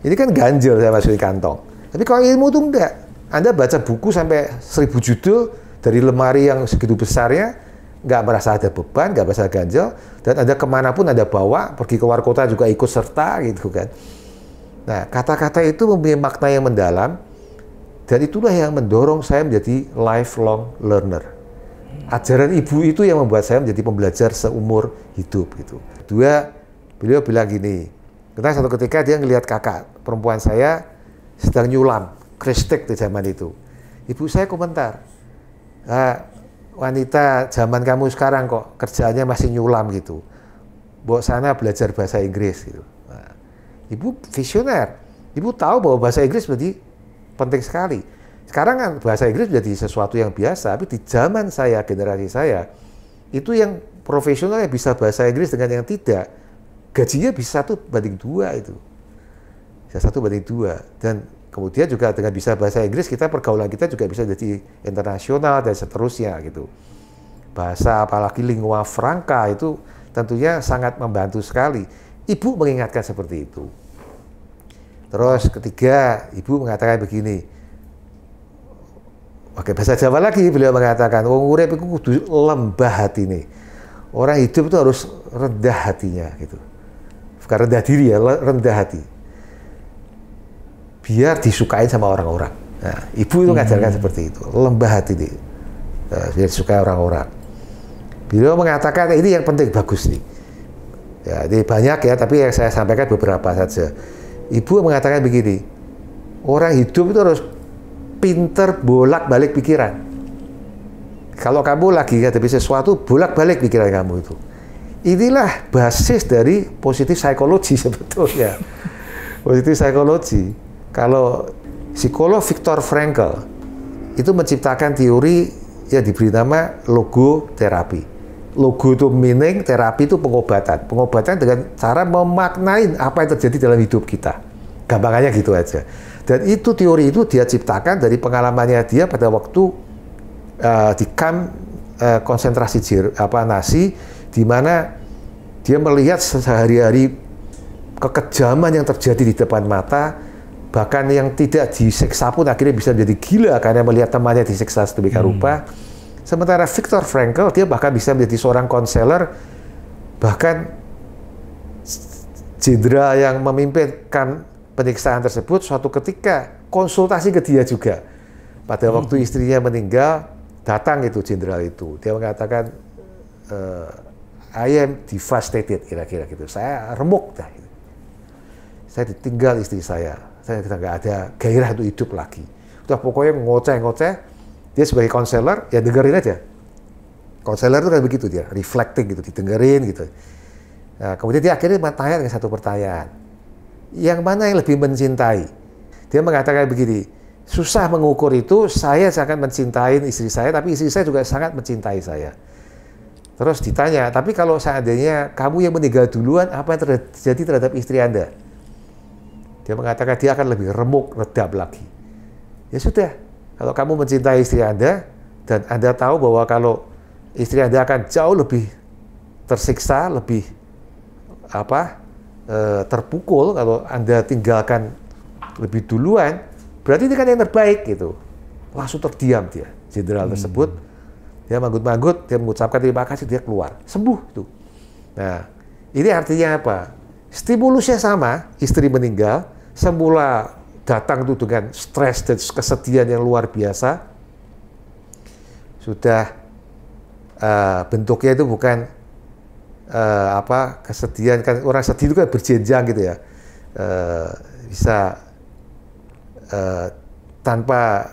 ini kan ganjel saya masukin kantong. Tapi kalau ilmu itu enggak. Anda baca buku sampai 1000 judul dari lemari yang segitu besarnya, nggak merasa ada beban, nggak merasa ganjel, dan Anda kemanapun Anda bawa, pergi ke luar kota juga ikut serta gitu kan. Nah, kata-kata itu mempunyai makna yang mendalam, dan itulah yang mendorong saya menjadi lifelong learner. Ajaran ibu itu yang membuat saya menjadi pembelajar seumur hidup gitu. Kedua, beliau bilang gini, karena satu ketika dia ngelihat kakak perempuan saya sedang nyulam, kristik di zaman itu. Ibu saya komentar, wanita zaman kamu sekarang kok kerjaannya masih nyulam gitu. Bawa sana belajar bahasa Inggris gitu. Nah, ibu visioner, ibu tahu bahwa bahasa Inggris berarti penting sekali. Sekarang kan bahasa Inggris menjadi sesuatu yang biasa, tapi di zaman saya, generasi saya, itu yang profesional yang bisa bahasa Inggris dengan yang tidak, gajinya bisa 1:2 itu. Bisa 1:2. Dan kemudian juga dengan bisa bahasa Inggris, kita pergaulan kita juga bisa jadi internasional dan seterusnya gitu. Bahasa apalagi lingua franca itu tentunya sangat membantu sekali. Ibu mengingatkan seperti itu. Terus ketiga, ibu mengatakan begini, pakai bahasa Jawa lagi, beliau mengatakan, wong urip iku kudu lembah hati nih. Orang hidup itu harus rendah hatinya gitu. Bukan rendah diri ya, rendah hati. Biar disukain sama orang-orang. Nah, ibu itu mengajarkan seperti itu, lembah hati nih. Biar disukai orang-orang. Beliau mengatakan ini yang penting, bagus nih. Ya, ini banyak ya, tapi yang saya sampaikan beberapa saja. Ibu mengatakan begini, orang hidup itu harus pinter bolak-balik pikiran. Kalau kamu lagi ngadepi sesuatu, bolak-balik pikiran kamu itu. Inilah basis dari positif psikologi sebetulnya. Positif psikologi. Kalau psikolog Viktor Frankl itu menciptakan teori yang diberi nama logoterapi. Logo itu meaning, terapi itu pengobatan. Pengobatan dengan cara memaknai apa yang terjadi dalam hidup kita. Gampangannya gitu aja. Dan itu teori itu dia ciptakan dari pengalamannya dia pada waktu di kamp konsentrasi Nazi, di mana dia melihat sehari-hari kekejaman yang terjadi di depan mata, bahkan yang tidak disiksa pun akhirnya bisa menjadi gila karena melihat temannya disiksa sedemikian rupa. Sementara Viktor Frankl dia bahkan bisa menjadi seorang konselor, bahkan jenderal yang memimpin kamp penyiksaan tersebut suatu ketika konsultasi ke dia juga. Pada waktu istrinya meninggal, datang itu jenderal itu. Dia mengatakan, I am devastated, kira-kira gitu. Saya remuk dah. Gitu. Saya ditinggal istri saya nggak ada gairah untuk hidup lagi. Udah pokoknya ngoceh-ngoceh. Dia sebagai konselor, ya dengerin aja. Konselor itu kan begitu dia, reflecting gitu, didengerin gitu. Nah, kemudian dia akhirnya bertanya dengan satu pertanyaan. Yang mana yang lebih mencintai? Dia mengatakan begini, susah mengukur itu, saya sangat mencintai istri saya, tapi istri saya juga sangat mencintai saya. Terus ditanya, tapi kalau seandainya kamu yang meninggal duluan, apa yang terjadi terhadap istri Anda? Dia mengatakan dia akan lebih remuk, redap lagi. Ya sudah, kalau kamu mencintai istri Anda, dan Anda tahu bahwa kalau istri Anda akan jauh lebih tersiksa, lebih terpukul kalau Anda tinggalkan lebih duluan, berarti ini kan yang terbaik gitu. Langsung terdiam dia, jenderal tersebut. Dia manggut-manggut, dia mengucapkan terima kasih, dia keluar, sembuh itu. Nah, ini artinya apa? Stimulusnya sama, istri meninggal, semula datang itu dengan stres dan kesedihan yang luar biasa. Sudah bentuknya itu bukan kesedihan, kan orang sedih itu kan berjenjang gitu ya, bisa tanpa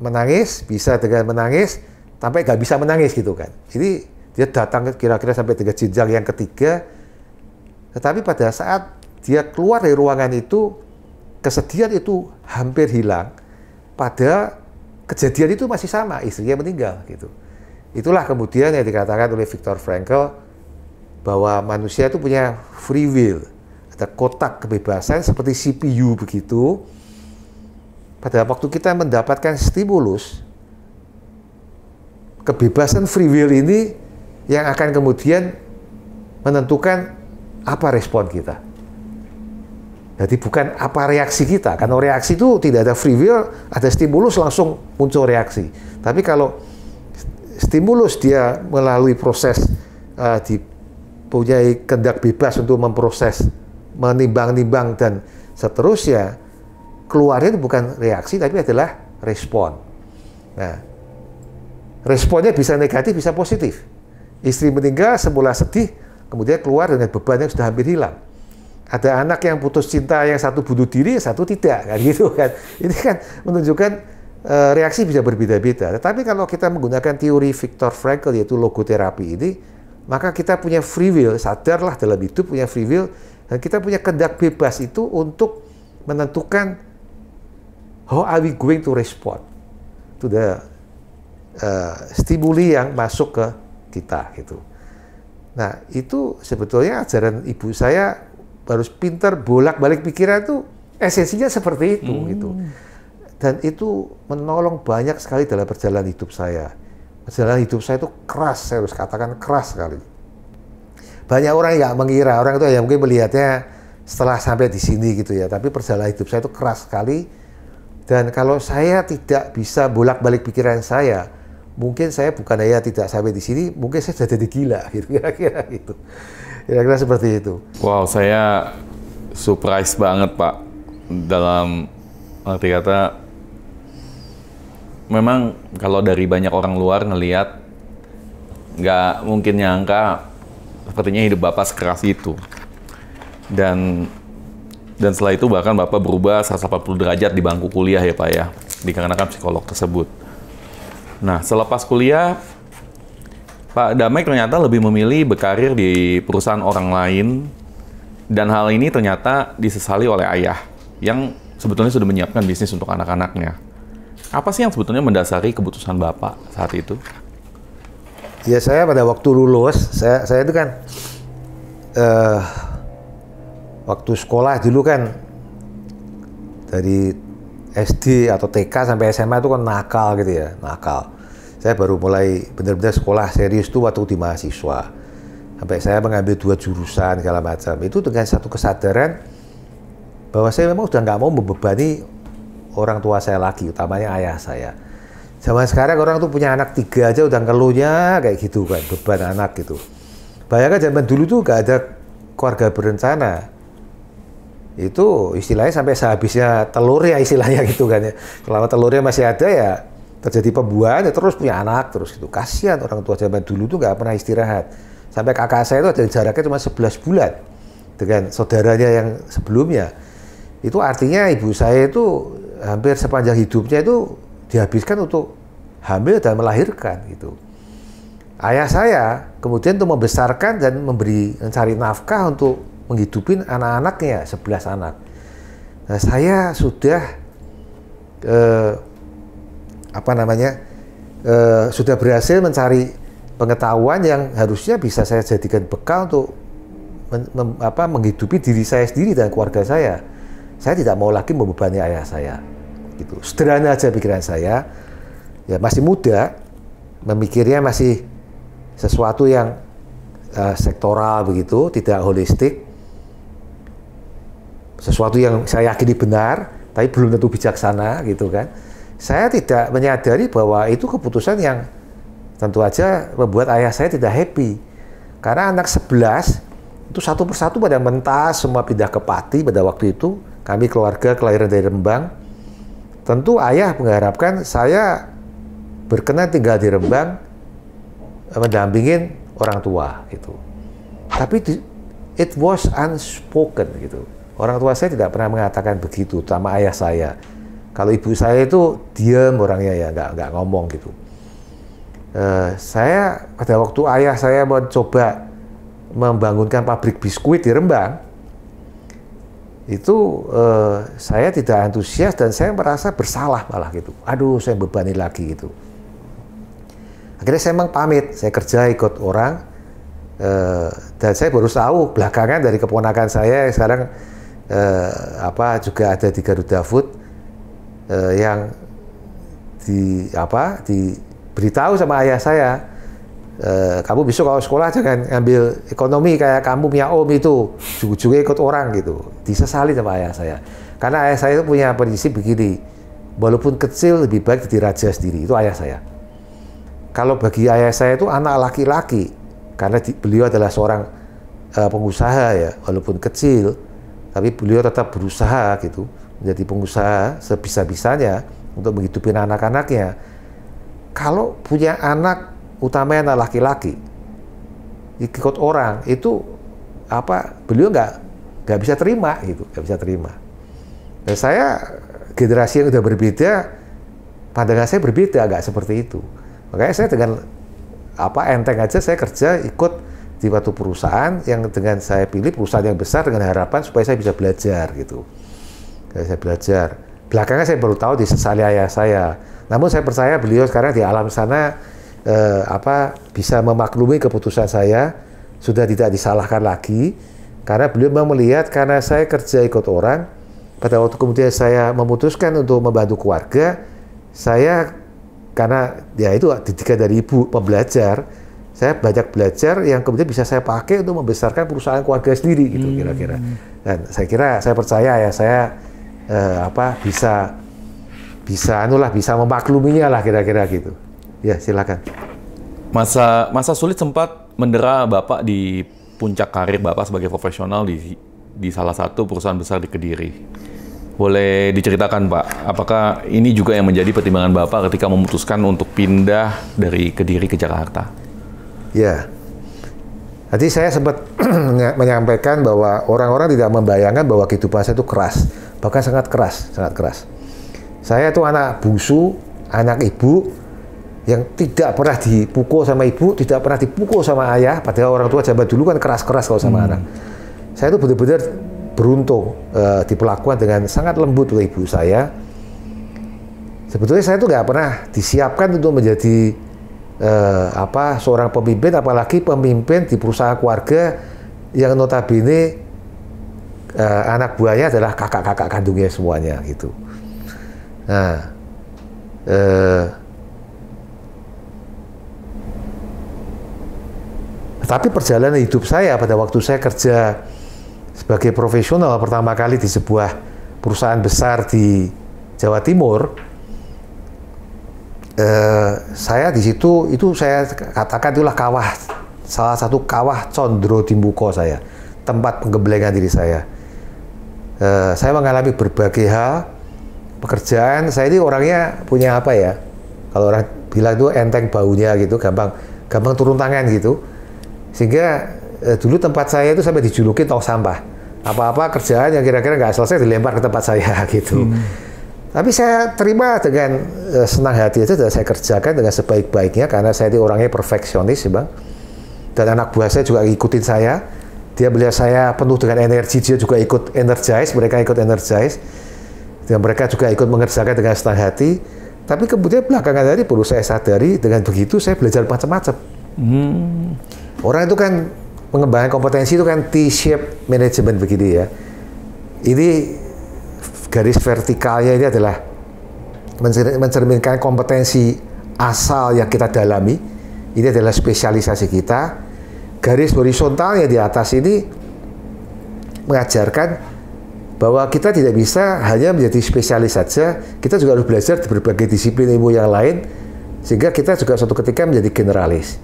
menangis, bisa dengan menangis, sampai nggak bisa menangis gitu kan. Jadi dia datang kira-kira sampai dengan jenjang yang ketiga, tetapi pada saat dia keluar dari ruangan itu, kesedihan itu hampir hilang, pada kejadian itu masih sama, istrinya meninggal gitu. Itulah kemudian yang dikatakan oleh Viktor Frankl bahwa manusia itu punya free will, ada kotak kebebasan seperti CPU begitu. Pada waktu kita mendapatkan stimulus, kebebasan free will ini yang akan kemudian menentukan apa respon kita. Jadi bukan apa reaksi kita, karena reaksi itu tidak ada free will, ada stimulus langsung muncul reaksi. Tapi kalau stimulus dia melalui proses dipunyai kehendak bebas untuk memproses, menimbang-nimbang dan seterusnya, keluarnya itu bukan reaksi tapi adalah respon. Nah, responnya bisa negatif, bisa positif. Istri meninggal semula sedih, kemudian keluar dengan beban yang sudah hampir hilang. Ada anak yang putus cinta, yang satu bunuh diri, yang satu tidak, kan gitu kan. Ini kan menunjukkan reaksi bisa berbeda-beda. Tetapi kalau kita menggunakan teori Viktor Frankl, yaitu logoterapi ini, maka kita punya free will, sadarlah dalam hidup punya free will, dan kita punya kehendak bebas itu untuk menentukan how are we going to respond to the stimuli yang masuk ke kita gitu. Nah, itu sebetulnya ajaran ibu saya harus pintar bolak-balik pikiran itu esensinya seperti itu gitu. Dan itu menolong banyak sekali dalam perjalanan hidup saya. Perjalanan hidup saya itu keras, saya harus katakan keras sekali. Banyak orang yang nggak mengira, orang itu ya mungkin melihatnya setelah sampai di sini gitu ya. Tapi perjalanan hidup saya itu keras sekali. Dan kalau saya tidak bisa bolak-balik pikiran saya, mungkin saya bukan hanya tidak sampai di sini, mungkin saya sudah jadi gila gitu, kira-kira gitu. Kira-kira seperti itu. Wow, saya surprise banget Pak. Dalam arti kata, memang kalau dari banyak orang luar ngelihat, nggak mungkin nyangka sepertinya hidup Bapak sekeras itu. Dan setelah itu bahkan Bapak berubah 180 derajat di bangku kuliah ya Pak ya, dikarenakan psikolog tersebut. Nah, selepas kuliah, Pak Damek ternyata lebih memilih berkarir di perusahaan orang lain, dan hal ini ternyata disesali oleh ayah yang sebetulnya sudah menyiapkan bisnis untuk anak-anaknya. Apa sih yang sebetulnya mendasari keputusan Bapak saat itu? Ya, saya pada waktu lulus, saya itu kan waktu sekolah dulu kan dari SD atau TK sampai SMA itu kan nakal gitu ya, nakal. Saya baru mulai benar-benar sekolah serius itu waktu di mahasiswa. Sampai saya mengambil 2 jurusan segala macam. Itu dengan satu kesadaran bahwa saya memang sudah nggak mau membebani orang tua saya lagi, utamanya ayah saya. Zaman sekarang orang tuh punya anak 3 aja udah ngeluhnya kayak gitu kan, beban anak gitu. Bayangkan zaman dulu tuh nggak ada keluarga berencana. Itu istilahnya sampai sehabisnya telur ya istilahnya gitu kan ya. Selama telurnya masih ada ya terjadi pembuahan ya terus punya anak terus gitu. Kasihan orang tua zaman dulu tuh nggak pernah istirahat. Sampai kakak saya itu ada jaraknya cuma 11 bulan dengan saudaranya yang sebelumnya. Itu artinya ibu saya itu hampir sepanjang hidupnya itu dihabiskan untuk hamil dan melahirkan gitu. Ayah saya kemudian untuk membesarkan dan mencari nafkah untuk menghidupin anak-anaknya, 11 anak. Nah, saya sudah sudah berhasil mencari pengetahuan yang harusnya bisa saya jadikan bekal untuk menghidupi diri saya sendiri dan keluarga saya. Saya tidak mau lagi membebani ayah saya. Gitu. Sederhana aja pikiran saya. Ya masih muda, memikirnya masih sesuatu yang sektoral begitu, tidak holistik. sesuatu yang saya yakini benar, tapi belum tentu bijaksana gitu kan. Saya tidak menyadari bahwa itu keputusan yang tentu aja membuat ayah saya tidak happy. Karena anak 11 itu satu persatu pada mentas, semua pindah ke Pati pada waktu itu. Kami keluarga kelahiran dari Rembang. Tentu ayah mengharapkan saya berkenan tinggal di Rembang, mendampingin orang tua gitu. Tapi it was unspoken gitu. Orang tua saya tidak pernah mengatakan begitu, terutama ayah saya. Kalau ibu saya itu diam orangnya ya, nggak ngomong gitu. Saya pada waktu ayah saya mencoba membangunkan pabrik biskuit di Rembang, itu saya tidak antusias dan saya merasa bersalah malah gitu. Aduh, saya bebani lagi gitu. Akhirnya saya memang pamit, saya kerja ikut orang, dan saya baru tahu belakangan dari keponakan saya yang sekarang juga ada di Garuda Food, yang diberitahu sama ayah saya, kamu besok kalau sekolah jangan ngambil ekonomi kayak kamu punya om itu, ujung-ujungnya ikut orang gitu. Disesali sama ayah saya, karena ayah saya itu punya prinsip begini, walaupun kecil lebih baik jadi raja sendiri. Itu ayah saya. Kalau bagi ayah saya itu anak laki-laki, karena beliau adalah seorang pengusaha ya, walaupun kecil, tapi beliau tetap berusaha gitu, menjadi pengusaha sebisa-bisanya untuk menghidupi anak-anaknya. Kalau punya anak, utamanya anak laki-laki, ikut orang, itu beliau nggak bisa terima gitu, nggak bisa terima. Dan saya generasi yang udah berbeda, pandangan saya berbeda, nggak seperti itu. Makanya saya dengan enteng aja saya kerja ikut di suatu perusahaan yang dengan saya pilih perusahaan yang besar dengan harapan supaya saya bisa belajar gitu. Saya belajar. Belakangan saya baru tahu disesali ayah saya. Namun saya percaya beliau sekarang di alam sana bisa memaklumi keputusan saya, sudah tidak disalahkan lagi karena beliau memang melihat karena saya kerja ikut orang. Pada waktu kemudian saya memutuskan untuk membantu keluarga, saya karena ya itu didikan dari ibu pembelajar, saya banyak belajar yang kemudian bisa saya pakai untuk membesarkan perusahaan keluarga sendiri gitu kira-kira. Dan saya percaya ya saya bisa memakluminya lah kira-kira gitu. Ya silakan. Masa sulit sempat mendera Bapak di puncak karir Bapak sebagai profesional di salah satu perusahaan besar di Kediri. Boleh diceritakan Pak, apakah ini juga yang menjadi pertimbangan Bapak ketika memutuskan untuk pindah dari Kediri ke Jakarta? Ya, tadi saya sempat menyampaikan bahwa orang-orang tidak membayangkan bahwa kehidupan saya itu keras, bahkan sangat keras, sangat keras. Saya itu anak bungsu, anak ibu, yang tidak pernah dipukul sama ibu, tidak pernah dipukul sama ayah, padahal orang tua zaman dulu kan keras-keras kalau sama anak. Saya itu benar-benar beruntung diperlakukan dengan sangat lembut oleh ibu saya. Sebetulnya saya itu nggak pernah disiapkan untuk menjadi seorang pemimpin, apalagi pemimpin di perusahaan keluarga yang notabene anak buahnya adalah kakak-kakak kandungnya semuanya gitu. Nah, tapi perjalanan hidup saya pada waktu saya kerja sebagai profesional pertama kali di sebuah perusahaan besar di Jawa Timur, saya di situ itu saya katakan itulah salah satu kawah condro di muka saya, tempat penggemblengan diri saya. Saya mengalami berbagai hal, pekerjaan saya ini orangnya punya kalau orang bilang itu enteng baunya gitu, gampang turun tangan gitu, sehingga dulu tempat saya itu sampai dijuluki tong sampah. Apa-apa kerjaan yang kira-kira nggak selesai dilempar ke tempat saya gitu. Tapi saya terima dengan senang hati aja dan saya kerjakan dengan sebaik-baiknya karena saya itu orangnya perfeksionis, Bang. Dan anak buah saya juga ikutin saya. Dia melihat saya penuh dengan energi, dia juga ikut energize, mereka ikut energize. Dan mereka juga ikut mengerjakan dengan senang hati. Tapi kemudian belakangan hari baru saya sadari dengan begitu saya belajar macam-macam. Orang itu kan mengembangkan kompetensi itu kan T-shape management begini ya. Ini garis vertikalnya ini adalah mencerminkan kompetensi asal yang kita dalami. Ini adalah spesialisasi kita. Garis horizontalnya di atas ini mengajarkan bahwa kita tidak bisa hanya menjadi spesialis saja, kita juga harus belajar di berbagai disiplin ilmu yang lain, sehingga kita juga suatu ketika menjadi generalis.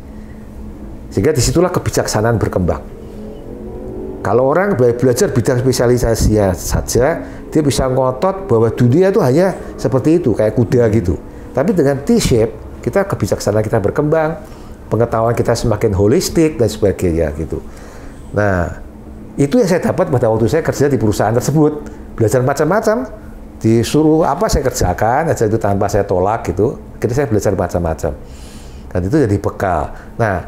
Sehingga disitulah kebijaksanaan berkembang. Kalau orang belajar bidang spesialisasi saja, dia bisa ngotot bahwa dunia itu hanya seperti itu, kayak kuda gitu. Tapi dengan T-shape, kita kebijaksanaan kita berkembang, pengetahuan kita semakin holistik dan sebagainya gitu. Nah, itu yang saya dapat pada waktu saya kerja di perusahaan tersebut. Belajar macam-macam, disuruh apa saya kerjakan aja itu tanpa saya tolak gitu. Akhirnya saya belajar macam-macam. Dan itu jadi bekal. Nah,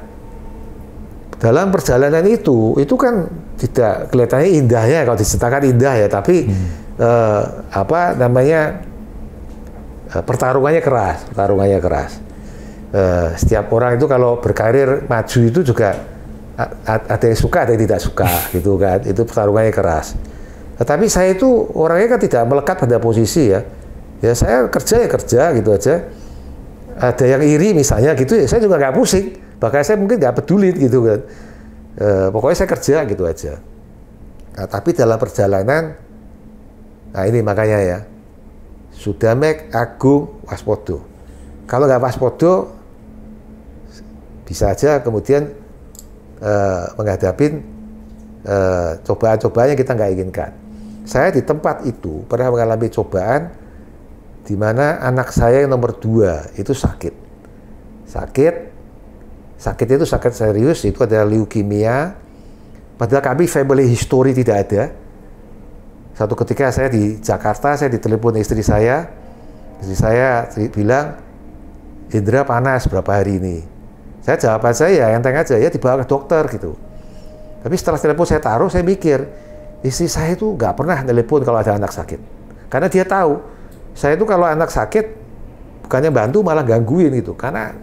dalam perjalanan itu kan tidak kelihatannya indahnya, kalau diceritakan indah ya, tapi pertarungannya keras. Setiap orang itu kalau berkarir maju itu juga ada yang suka, ada yang tidak suka, gitu kan. Itu pertarungannya keras. Tetapi saya itu orangnya kan tidak melekat pada posisi ya. Ya saya kerja gitu aja. Ada yang iri misalnya gitu ya, saya juga nggak pusing. Bahkan saya mungkin nggak peduli gitu kan. Pokoknya saya kerja gitu aja. Nah, tapi dalam perjalanan, nah ini makanya ya, Sudamek, Agung, Waspodo. Kalau nggak Waspodo, bisa aja kemudian menghadapi cobaan-cobaan yang kita nggak inginkan. Saya di tempat itu pernah mengalami cobaan di mana anak saya yang nomor 2 itu sakit itu sakit serius, itu adalah leukemia. Padahal kami family history tidak ada. Satu ketika saya di Jakarta, saya ditelepon istri saya bilang, Indra panas berapa hari ini. Saya jawaban saya enteng aja, ya dibawa ke dokter gitu. Tapi setelah telepon saya taruh, saya mikir, istri saya itu nggak pernah telepon kalau ada anak sakit. Karena dia tahu, saya itu kalau anak sakit, bukannya bantu malah gangguin gitu. Karena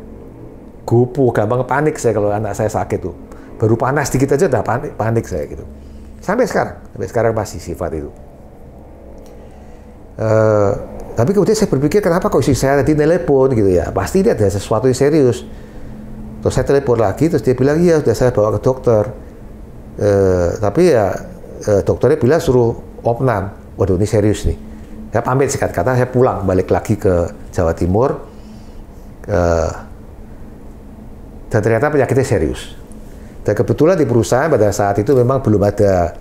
gopo, gampang panik saya kalau anak saya sakit tuh. Baru panas dikit aja udah panik saya gitu. Sampai sekarang masih sifat itu. Tapi kemudian saya berpikir, kenapa kok istri saya tadi telepon gitu ya? Pasti dia ada sesuatu yang serius. Terus saya telepon lagi, terus dia bilang, iya sudah saya bawa ke dokter. Tapi ya dokternya bilang suruh opnam. Waduh, ini serius nih. Saya pamit singkat kata, saya pulang balik lagi ke Jawa Timur. Dan ternyata penyakitnya serius. Dan kebetulan di perusahaan pada saat itu memang belum ada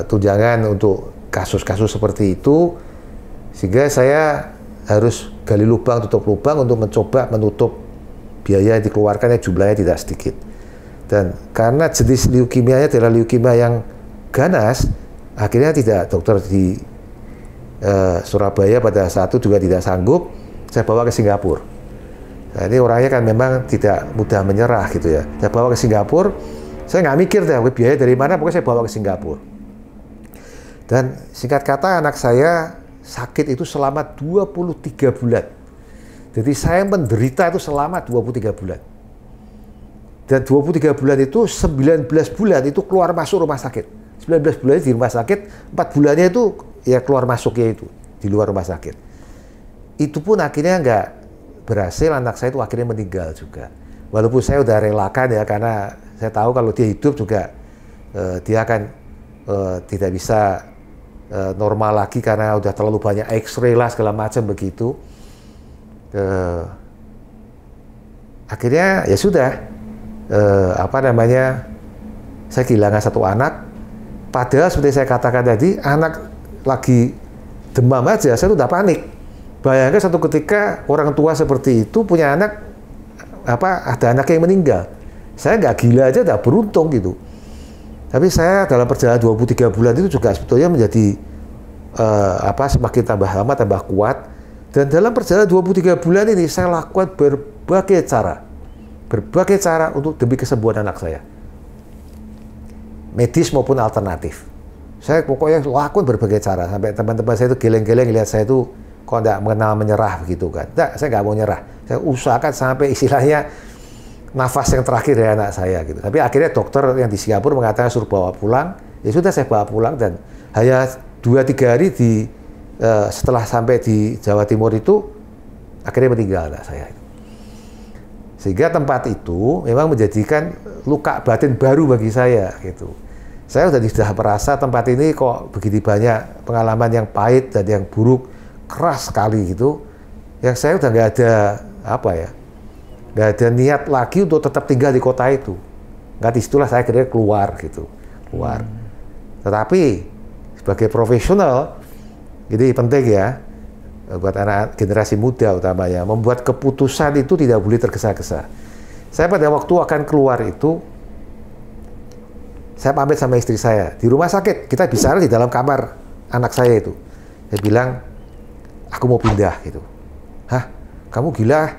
tunjangan untuk kasus-kasus seperti itu. Sehingga saya harus gali lubang, tutup lubang untuk mencoba menutup biaya yang dikeluarkan yang jumlahnya tidak sedikit. Dan karena jenis leukemianya adalah leukemia yang ganas, akhirnya dokter di Surabaya pada saat itu juga tidak sanggup, saya bawa ke Singapura. Nah, ini orangnya kan memang tidak mudah menyerah gitu ya. Saya bawa ke Singapura, saya nggak mikir deh biaya dari mana, pokoknya saya bawa ke Singapura. Dan singkat kata anak saya sakit itu selama 23 bulan. Jadi saya menderita itu selama 23 bulan. Dan 23 bulan itu 19 bulan itu keluar masuk rumah sakit. 19 bulan di rumah sakit, 4 bulannya itu ya keluar masuknya itu di luar rumah sakit. Itu pun akhirnya nggak berhasil, anak saya itu akhirnya meninggal juga. Walaupun saya udah relakan ya, karena saya tahu kalau dia hidup juga dia akan tidak bisa normal lagi karena udah terlalu banyak X-ray lah segala macam begitu. Akhirnya ya sudah, saya kehilangan satu anak. Padahal seperti saya katakan tadi, anak lagi demam aja, saya tuh udah panik. Bayangkan satu ketika orang tua seperti itu punya anak, ada anak yang meninggal. Saya nggak gila aja, udah beruntung gitu. Tapi saya dalam perjalanan 23 bulan itu juga sebetulnya menjadi semakin tambah lama tambah kuat. Dan dalam perjalanan 23 bulan ini saya lakukan berbagai cara untuk demi kesembuhan anak saya. Medis maupun alternatif. Saya pokoknya lakukan berbagai cara, sampai teman-teman saya itu geleng-geleng lihat saya itu kok nggak mengenal menyerah begitu kan. Nggak, saya nggak mau nyerah. Saya usahakan sampai istilahnya nafas yang terakhir dari anak saya gitu. Tapi akhirnya dokter yang di Singapura mengatakan suruh bawa pulang. Ya sudah, saya bawa pulang dan hanya 2-3 hari setelah sampai di Jawa Timur itu akhirnya meninggal anak saya. Sehingga tempat itu memang menjadikan luka batin baru bagi saya gitu. Saya sudah merasa tempat ini kok begini banyak pengalaman yang pahit dan yang buruk, keras sekali gitu. Yang saya udah nggak ada nggak ada niat lagi untuk tetap tinggal di kota itu. Nggak, disitulah saya akhirnya keluar gitu, keluar. Tetapi sebagai profesional, jadi penting ya buat anak generasi muda utamanya, membuat keputusan itu tidak boleh tergesa-gesa. Saya pada waktu akan keluar itu, saya pamit sama istri saya di rumah sakit. Kita bicara di dalam kamar anak saya itu. Saya bilang, aku mau pindah gitu. Hah? Kamu gila?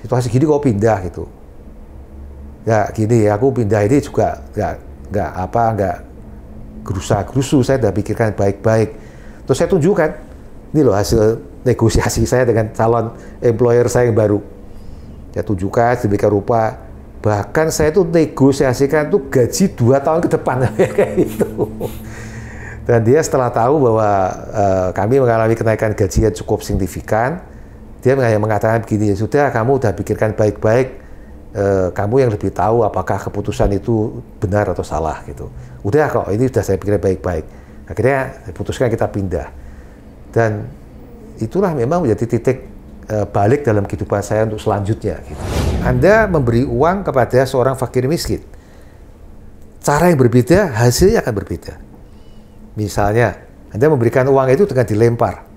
Situasi gini kok pindah gitu? Ya gini, aku pindah ini juga nggak gerusa-gerusu. Saya udah pikirkan baik-baik. Terus saya tunjukkan, ini loh hasil negosiasi saya dengan calon employer saya yang baru. Saya tunjukkan sedemikian rupa. Bahkan saya tuh negosiasikan tuh gaji 2 tahun ke depan kayak gitu. Dan dia setelah tahu bahwa kami mengalami kenaikan gaji yang cukup signifikan, dia mengatakan begini, ya sudah, kamu udah pikirkan baik-baik, kamu yang lebih tahu apakah keputusan itu benar atau salah gitu. Udah kok, ini sudah saya pikirkan baik-baik. Akhirnya saya putuskan kita pindah. Dan itulah memang menjadi titik balik dalam kehidupan saya untuk selanjutnya. Gitu. Anda memberi uang kepada seorang fakir miskin, cara yang berbeda, hasilnya akan berbeda. Misalnya, Anda memberikan uang itu dengan dilempar.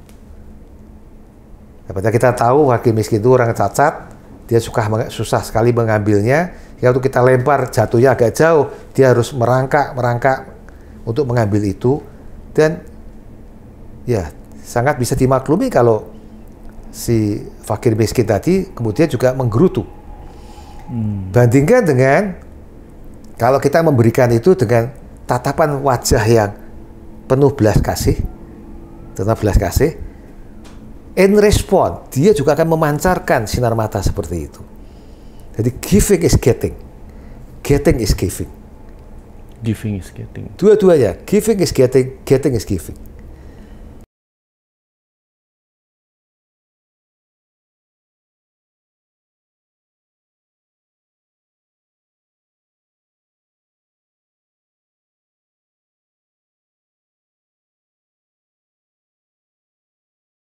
Daripada kita tahu fakir miskin itu orang cacat, dia susah sekali mengambilnya. Ya, untuk kita lempar jatuhnya agak jauh, dia harus merangkak untuk mengambil itu. Dan ya sangat bisa dimaklumi kalau si fakir miskin tadi kemudian juga menggerutu. Bandingkan dengan kalau kita memberikan itu dengan tatapan wajah yang penuh belas kasih, in respon, dia juga akan memancarkan sinar mata seperti itu. Jadi giving is getting is giving. Giving is getting. Dua-duanya, giving is getting is giving.